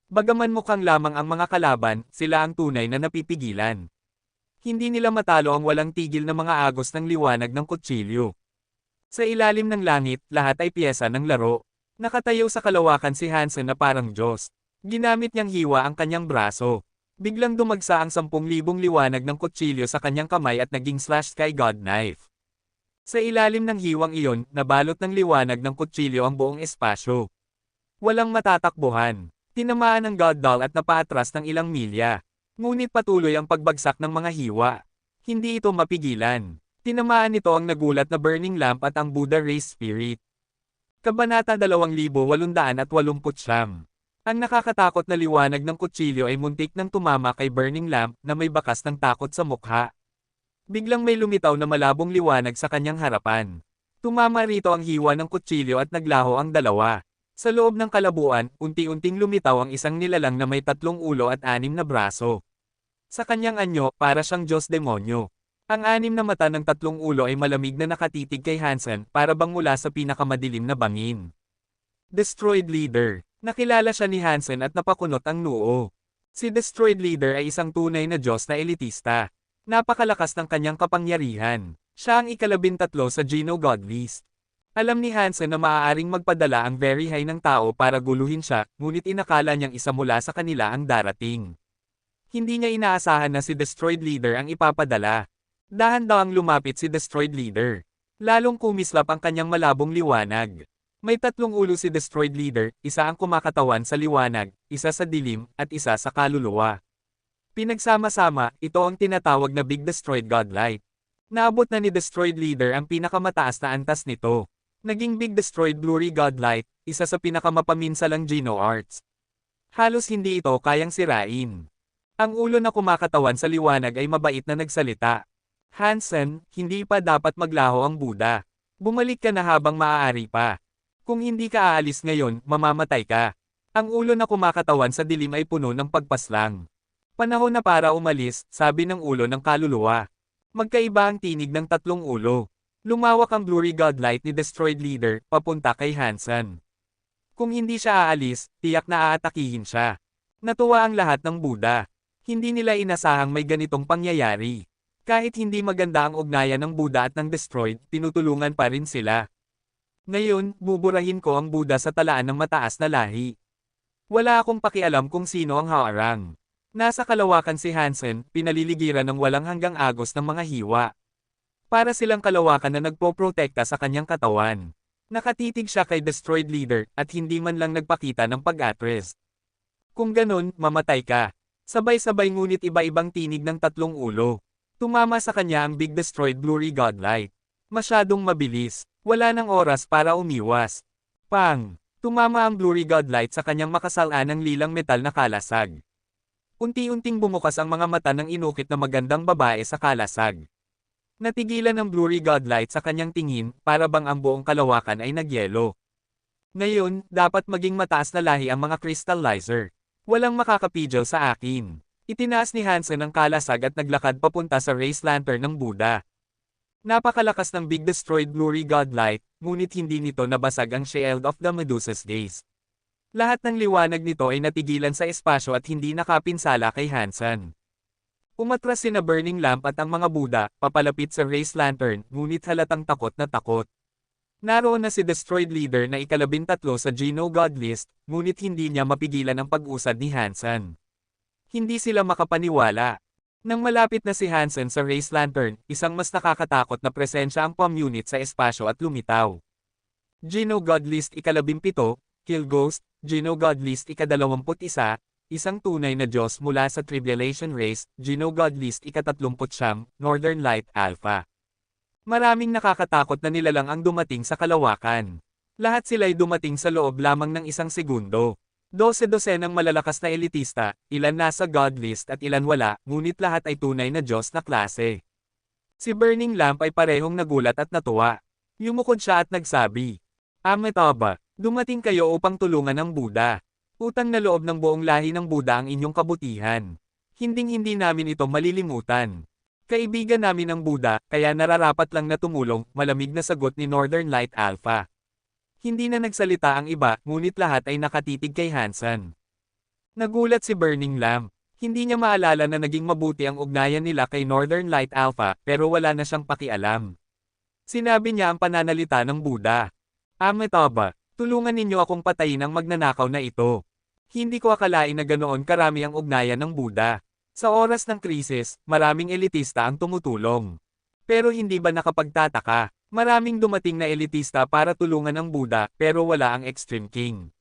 A: Bagaman mukhang lamang ang mga kalaban, sila ang tunay na napipigilan. Hindi nila matalo ang walang tigil na mga agos ng liwanag ng kutsilyo. Sa ilalim ng langit, lahat ay piyesa ng laro. Nakatayo sa kalawakan si Hansen na parang Diyos. Ginamit niyang hiwa ang kanyang braso. Biglang dumagsa ang 10,000 liwanag ng kutsilyo sa kanyang kamay at naging slash sky god knife. Sa ilalim ng hiwang iyon, nabalot ng liwanag ng kutsilyo ang buong espasyo. Walang matatakbuhan. Tinamaan ng God Doll at napaatras ng ilang milya. Ngunit patuloy ang pagbagsak ng mga hiwa. Hindi ito mapigilan. Tinamaan nito ang nagulat na Burning Lamp at ang Buddha Race Spirit. Kabanata 2889. Ang nakakatakot na liwanag ng kutsilyo ay muntik nang tumama kay Burning Lamp na may bakas ng takot sa mukha. Biglang may lumitaw na malabong liwanag sa kanyang harapan. Tumama rito ang hiwa ng kutsilyo at naglaho ang dalawa. Sa loob ng kalabuan, unti-unting lumitaw ang isang nilalang na may 3 ulo at 6 na braso. Sa kanyang anyo, para siyang Diyos-demonyo. Ang 6 na mata ng 3 ulo ay malamig na nakatitig kay Hansen para bang mula sa pinakamadilim na bangin. Destroyed Leader. Nakilala siya ni Hansen at napakunot ang noo. Si Destroyed Leader ay isang tunay na Diyos na elitista. Napakalakas ng kanyang kapangyarihan. Siya ang ika-13 sa Geno God List. Alam ni Hansen na maaaring magpadala ang very high ng tao para guluhin siya, ngunit inakala niyang isa mula sa kanila ang darating. Hindi niya inaasahan na si Destroyed Leader ang ipapadala. Dahan-dahang lumapit si Destroyed Leader. Lalong kumislap ang kanyang malabong liwanag. May 3 ulo si Destroyed Leader, isa ang kumakatawan sa liwanag, isa sa dilim, at isa sa kaluluwa. Pinagsama-sama, ito ang tinatawag na Big Destroyed Godlight. Naabot na ni Destroyed Leader ang pinakamataas na antas nito. Naging Big Destroyed Blurry Godlight, isa sa pinakamapaminsalang Geno Arts. Halos hindi ito kayang sirain. Ang ulo na kumakatawan sa liwanag ay mabait na nagsalita. Hansen, hindi pa dapat maglaho ang Buddha. Bumalik ka na habang maaari pa. Kung hindi ka aalis ngayon, mamamatay ka. Ang ulo na kumakatawan sa dilim ay puno ng pagpaslang. Panahon na para umalis, sabi ng ulo ng kaluluwa. Magkaiba ang tinig ng 3 ulo. Lumawak ang blurry godlight ni Destroyed Leader, papunta kay Hansen. Kung hindi siya aalis, tiyak na aatakihin siya. Natuwa ang lahat ng Buddha. Hindi nila inasahang may ganitong pangyayari. Kahit hindi maganda ang ugnayan ng Buddha at ng Destroyed, tinutulungan pa rin sila. Ngayon, buburahin ko ang Buddha sa talaan ng mataas na lahi. Wala akong pakialam kung sino ang haarang. Nasa kalawakan si Hansen, pinaliligiran ng walang hanggang agos ng mga hiwa. Para silang kalawakan na nagpoprotekta sa kanyang katawan. Nakatitig siya kay Destroyed Leader, at hindi man lang nagpakita ng pag-atras. Kung ganun, mamatay ka. Sabay-sabay ngunit iba-ibang tinig ng 3 ulo. Tumama sa kanya ang Big Destroyed Blurry Godlight. Masyadong mabilis. Wala nang oras para umiwas. Pang! Tumama ang Blurry Godlight sa kanyang makasalanang lilang metal na kalasag. Unti-unting bumukas ang mga mata ng inukit na magandang babae sa kalasag. Natigilan ng Blurry Godlight sa kanyang tingin, para bang ang buong kalawakan ay nagyelo. Ngayon, dapat maging mataas na lahi ang mga crystallizer. Walang makakapigil sa akin. Itinaas ni Hansen ang kalasag at naglakad papunta sa race lantern ng Buddha. Napakalakas ng Big Destroyed Blurry Godlight, ngunit hindi nito nabasag ang shield of the Medusa's gaze. Lahat ng liwanag nito ay natigilan sa espasyo at hindi nakapinsala kay Hansen. Umatras sina Burning Lamp at ang mga Buddha, papalapit sa race lantern, ngunit halatang takot na takot. Naroon na si Destroyed Leader na ika-13 sa Geno God List, ngunit hindi niya mapigilan ang pag-usad ni Hansen. Hindi sila makapaniwala. Nang malapit na si Hansen sa race lantern, isang mas nakakatakot na presensya ang palm unit sa espasyo at lumitaw. Geno God List ika-17, Kill Ghost, Geno God List ika-21, isang tunay na Diyos mula sa Tribulation Race, Geno God List ika-39, Northern Light Alpha. Maraming nakakatakot na nilalang ang dumating sa kalawakan. Lahat sila'y dumating sa loob lamang ng isang segundo. 12-dosenang malalakas na elitista, ilan nasa God List at ilan wala, ngunit lahat ay tunay na Diyos na klase. Si Burning Lamp ay parehong nagulat at natuwa. Yumukod siya at nagsabi, Amitabha, dumating kayo upang tulungan ang Buddha. Utang na loob ng buong lahi ng Buddha ang inyong kabutihan. Hinding-hindi namin ito malilimutan. Kaibigan namin ang Buddha, kaya nararapat lang na tumulong, malamig na sagot ni Northern Light Alpha. Hindi na nagsalita ang iba, ngunit lahat ay nakatitig kay Hansen. Nagulat si Burning Lamp. Hindi niya maalala na naging mabuti ang ugnayan nila kay Northern Light Alpha pero wala na siyang pakialam. Sinabi niya ang pananalita ng Buddha. Amitabha, tulungan ninyo akong patayin ang magnanakaw na ito. Hindi ko akalain na ganoon karami ang ugnayan ng Buddha. Sa oras ng krisis, maraming elitista ang tumutulong. Pero hindi ba nakapagtataka? Maraming dumating na elitista para tulungan ang Buddha pero wala ang Extreme King.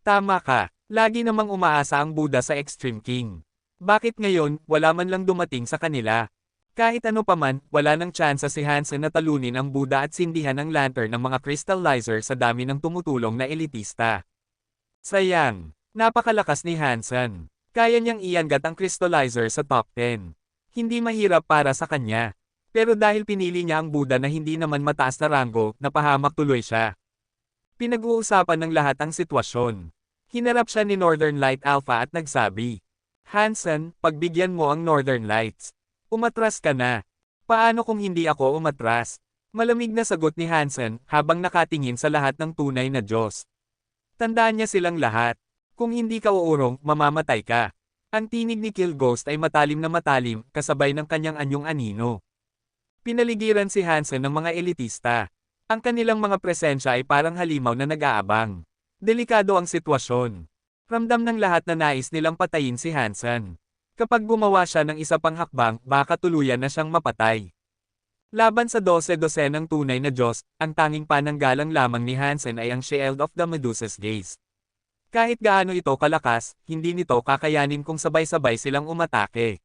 A: Tama ka. Lagi namang umaasa ang Buddha sa Extreme King. Bakit ngayon, wala man lang dumating sa kanila? Kahit ano paman, wala nang tsansa si Hansen na talunin ang Buddha at sindihan ang lantern ng mga crystallizer sa dami ng tumutulong na elitista. Sayang, napakalakas ni Hansen. Kaya niyang iangat ang crystallizer sa top 10. Hindi mahirap para sa kanya. Pero dahil pinili niya ang Buddha na hindi naman mataas na ranggo, napahamak tuloy siya. Pinag-uusapan ng lahat ang sitwasyon. Hinarap siya ni Northern Light Alpha at nagsabi, Hansen, pagbigyan mo ang Northern Lights. Umatras ka na. Paano kung hindi ako umatras? Malamig na sagot ni Hansen habang nakatingin sa lahat ng tunay na Diyos. Tandaan niya silang lahat. Kung hindi ka uurong, mamamatay ka. Ang tinig ni Kill Ghost ay matalim na matalim, kasabay ng kanyang anyong anino. Pinaligiran si Hansen ng mga elitista. Ang kanilang mga presensya ay parang halimaw na nag-aabang. Delikado ang sitwasyon. Ramdam ng lahat na nais nilang patayin si Hansen. Kapag gumawa siya ng isa pang hakbang, baka tuluyan na siyang mapatay. Laban sa 12 ng tunay na Diyos, ang tanging pananggalang lamang ni Hansen ay ang Shield of the Medusa's Gaze. Kahit gaano ito kalakas, hindi nito kakayanin kung sabay-sabay silang umatake.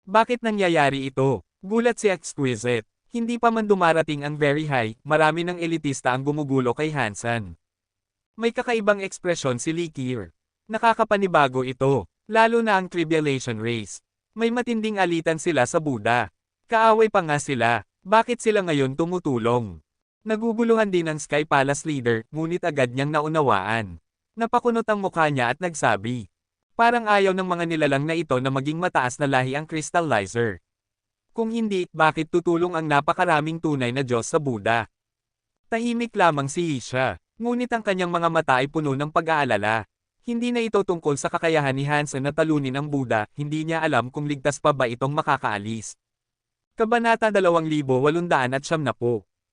A: Bakit nangyayari ito? Gulat si Exquisite. Hindi pa man dumarating ang Very High, marami ng elitista ang gumugulo kay Hansen. May kakaibang ekspresyon si Lee Kier. Nakakapanibago ito, lalo na ang Tribulation Race. May matinding alitan sila sa Buddha. Kaaway pa nga sila, bakit sila ngayon tumutulong? Naguguluhan din ang Sky Palace leader, ngunit agad niyang naunawaan. Napakunot ang mukha niya at nagsabi. Parang ayaw ng mga nilalang na ito na maging mataas na lahi ang crystallizer. Kung hindi, bakit tutulong ang napakaraming tunay na Diyos sa Buddha? Tahimik lamang si Isha. Ngunit ang kanyang mga mata ay puno ng pag-aalala. Hindi na ito tungkol sa kakayahan ni Hansen na talunin ang Buddha, hindi niya alam kung ligtas pa ba itong makakaalis. Kabanata 2890.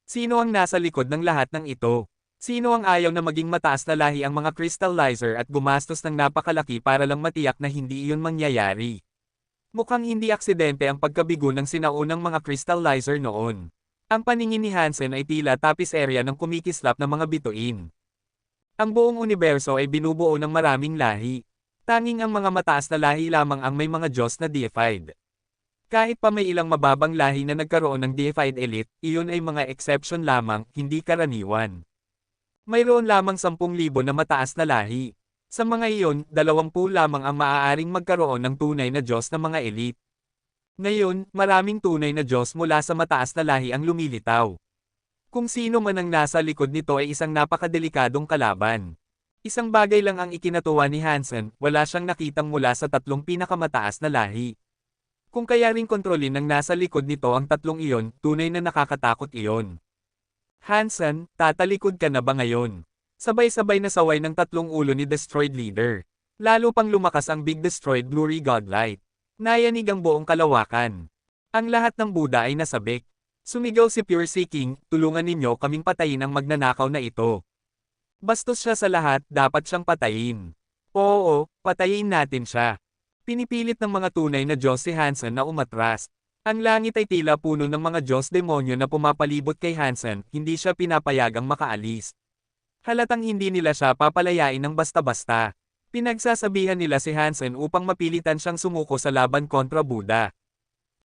A: Sino ang nasa likod ng lahat ng ito? Sino ang ayaw na maging mataas na lahi ang mga crystallizer at gumastos ng napakalaki para lang matiyak na hindi iyon mangyayari? Mukhang hindi aksidente ang pagkabigo ng sinaunang mga crystallizer noon. Ang paningin ni Hansen ay tila tapis area ng kumikislap na mga bituin. Ang buong universo ay binubuo ng maraming lahi. Tanging ang mga mataas na lahi lamang ang may mga Diyos na deified. Kahit pa may ilang mababang lahi na nagkaroon ng deified elite, iyon ay mga exception lamang, hindi karaniwan. Mayroon lamang 10,000 na mataas na lahi. Sa mga iyon, 20 lamang ang maaaring magkaroon ng tunay na Diyos na mga elite. Ngayon, maraming tunay na Diyos mula sa mataas na lahi ang lumilitaw. Kung sino man ang nasa likod nito ay isang napakadelikadong kalaban. Isang bagay lang ang ikinatuwa ni Hansen, wala siyang nakitang mula sa 3 pinakamataas na lahi. Kung kaya ring kontrolin ng nasa likod nito ang 3 iyon, tunay na nakakatakot iyon. Hansen, tatalikod ka na ba ngayon? Sabay-sabay na saway ng 3 ulo ni Destroyed Leader. Lalo pang lumakas ang Big Destroyed Blurry Godlight. Nayanig ang buong kalawakan. Ang lahat ng Buddha ay nasabik. Sumigaw si Pure Seeking, tulungan ninyo kaming patayin ang magnanakaw na ito. Bastos siya sa lahat, dapat siyang patayin. Oo, patayin natin siya. Pinipilit ng mga tunay na Diyos si Hansen na umatras. Ang langit ay tila puno ng mga Diyos-demonyo na pumapalibot kay Hansen, hindi siya pinapayagang makaalis. Halatang hindi nila siya papalayain ng basta-basta. Pinagsasabihan nila si Hansen upang mapilitan siyang sumuko sa laban kontra Buddha.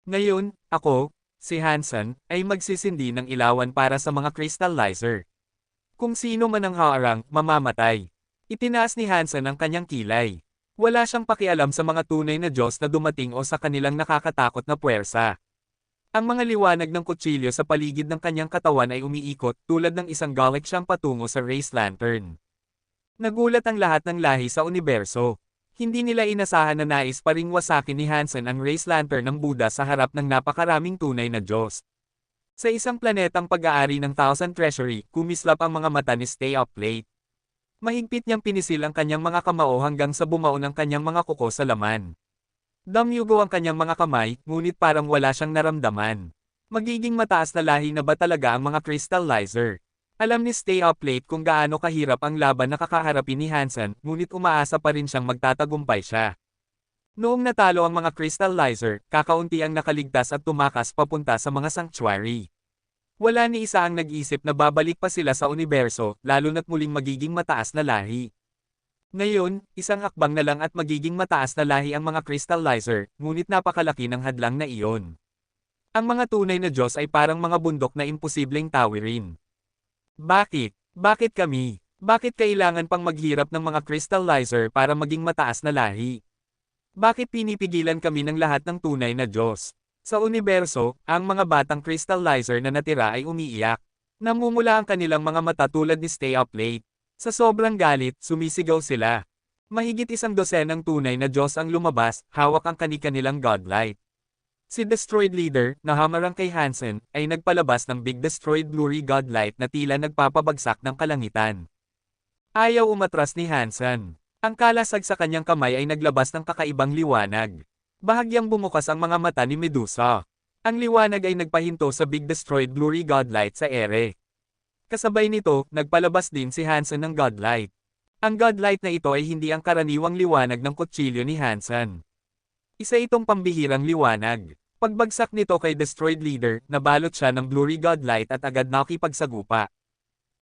A: Ngayon, ako, si Hansen, ay magsisindi ng ilawan para sa mga crystallizer. Kung sino man ang haarang, mamamatay. Itinaas ni Hansen ang kanyang kilay. Wala siyang pakialam sa mga tunay na Diyos na dumating o sa kanilang nakakatakot na puwersa. Ang mga liwanag ng kutsilyo sa paligid ng kanyang katawan ay umiikot tulad ng isang galik siyang patungo sa race lantern. Nagulat ang lahat ng lahi sa universo. Hindi nila inasahan na nais pa ring wasakin ni Hansen ang race lantern ng Buddha sa harap ng napakaraming tunay na Diyos. Sa isang planetang pag-aari ng Thousand Treasury, kumislap ang mga mata ni Stay Up Late. Mahigpit niyang pinisil ang kanyang mga kamao hanggang sa bumao ng kanyang mga kuko sa laman. Damyugo ang kanyang mga kamay, ngunit parang wala siyang naramdaman. Magiging mataas na lahi na ba talaga ang mga crystallizer? Alam ni Stay Up Late kung gaano kahirap ang laban na kakaharapin ni Hansen, ngunit umaasa pa rin siyang magtatagumpay siya. Noong natalo ang mga crystallizer, kakaunti ang nakaligtas at tumakas papunta sa mga sanctuary. Wala ni isa ang nag-isip na babalik pa sila sa universo, lalo na't muling magiging mataas na lahi. Ngayon, isang hakbang na lang at magiging mataas na lahi ang mga crystallizer, ngunit napakalaki ng hadlang na iyon. Ang mga tunay na Diyos ay parang mga bundok na imposibleng tawirin. Bakit? Bakit kami? Bakit kailangan pang maghirap ng mga crystallizer para maging mataas na lahi? Bakit pinipigilan kami ng lahat ng tunay na Diyos? Sa universo, ang mga batang crystallizer na natira ay umiiyak. Namumula ang kanilang mga mata tulad ni Stay Up Late. Sa sobrang galit, sumisigaw sila. Mahigit 12 tunay na Diyos ang lumabas, hawak ang kani-kanilang godlight. Si Destroyed Leader, na hamarang kay Hansen, ay nagpalabas ng Big Destroyed Blurry Godlight na tila nagpapabagsak ng kalangitan. Ayaw umatras ni Hansen. Ang kalasag sa kanyang kamay ay naglabas ng kakaibang liwanag. Bahagyang bumukas ang mga mata ni Medusa. Ang liwanag ay nagpahinto sa Big Destroyed Blurry Godlight sa ere. Kasabay nito, nagpalabas din si Hansen ng Godlight. Ang Godlight na ito ay hindi ang karaniwang liwanag ng kutsilyo ni Hansen. Isa itong pambihirang liwanag. Pagbagsak nito kay Destroyed Leader, nabalot siya ng Blurry Godlight at agad nakipagsagupa.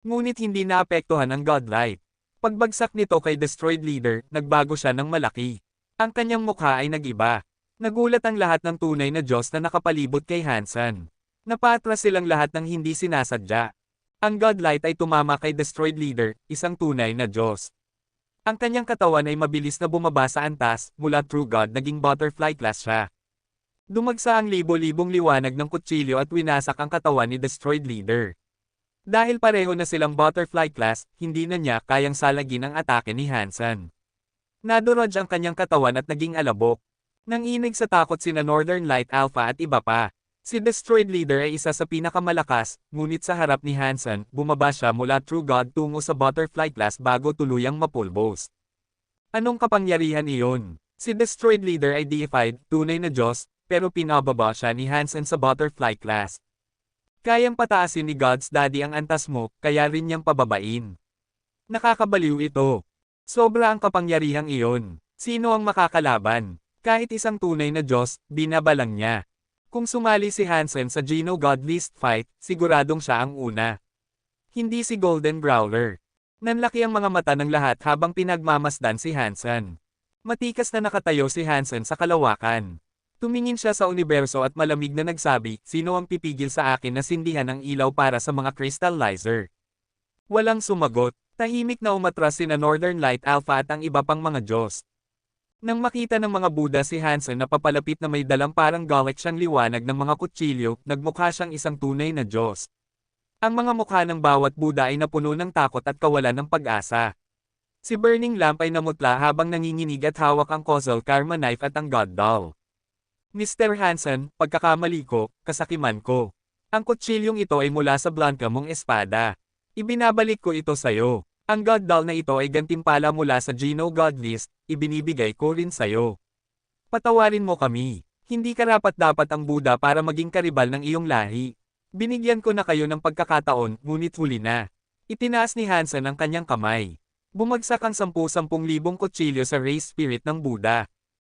A: Ngunit hindi naapektuhan ang Godlight. Pagbagsak nito kay Destroyed Leader, nagbago siya ng malaki. Ang kanyang mukha ay nag-iba. Nagulat ang lahat ng tunay na Diyos na nakapalibot kay Hansen. Napatras silang lahat ng hindi sinasadya. Ang Godlight ay tumama kay Destroyed Leader, isang tunay na Diyos. Ang kanyang katawan ay mabilis na bumaba sa antas, mula True God naging butterfly class siya. Dumagsa ang libo-libong liwanag ng kutsilyo at winasak ang katawan ni Destroyed Leader. Dahil pareho na silang butterfly class, hindi na niya kayang salagin ang atake ni Hansen. Nadurog ang kanyang katawan at naging alabok. Nanginig sa takot sina Northern Light Alpha at iba pa. Si Destroyed Leader ay isa sa pinakamalakas, ngunit sa harap ni Hansen, bumaba siya mula True God tungo sa butterfly class bago tuluyang mapulbos. Anong kapangyarihan iyon? Si Destroyed Leader ay deified, tunay na Diyos, pero pinababa siya ni Hansen sa butterfly class. Kayang pataasin ni God's Daddy ang antas mo, kaya rin niyang pababain. Nakakabaliw ito. Sobra ang kapangyarihang iyon. Sino ang makakalaban? Kahit isang tunay na Diyos, binabalang niya. Kung sumali si Hansen sa Geno God List fight, siguradong siya ang una. Hindi si Golden Brawler. Nanlaki ang mga mata ng lahat habang pinagmamasdan si Hansen. Matikas na nakatayo si Hansen sa kalawakan. Tumingin siya sa universo at malamig na nagsabi, sino ang pipigil sa akin na sindihan ang ilaw para sa mga crystallizer? Walang sumagot. Tahimik na umatras sina Northern Light Alpha at ang iba pang mga Diyos. Nang makita ng mga Buddha si Hansen na papalapit na may dalang parang galaksiyang liwanag ng mga kutsilyo, nagmukha siyang isang tunay na Diyos. Ang mga mukha ng bawat Buddha ay napuno ng takot at kawalan ng pag-asa. Si Burning Lamp ay namutla habang nanginginig at hawak ang Causal Karma Knife at ang God Doll. Mr. Hansen, pagkakamali ko, kasakiman ko. Ang kutsilyong ito ay mula sa Blanca mong espada. Ibinabalik ko ito sa'yo. Ang God Doll na ito ay gantimpala mula sa Geno God List, ibinibigay ko rin sa'yo. Patawarin mo kami. Hindi karapat-dapat ang Buddha para maging karibal ng iyong lahi. Binigyan ko na kayo ng pagkakataon, ngunit huli na. Itinaas ni Hansen ang kanyang kamay. Bumagsak ang 10,000 kutsilyo sa race spirit ng Buddha.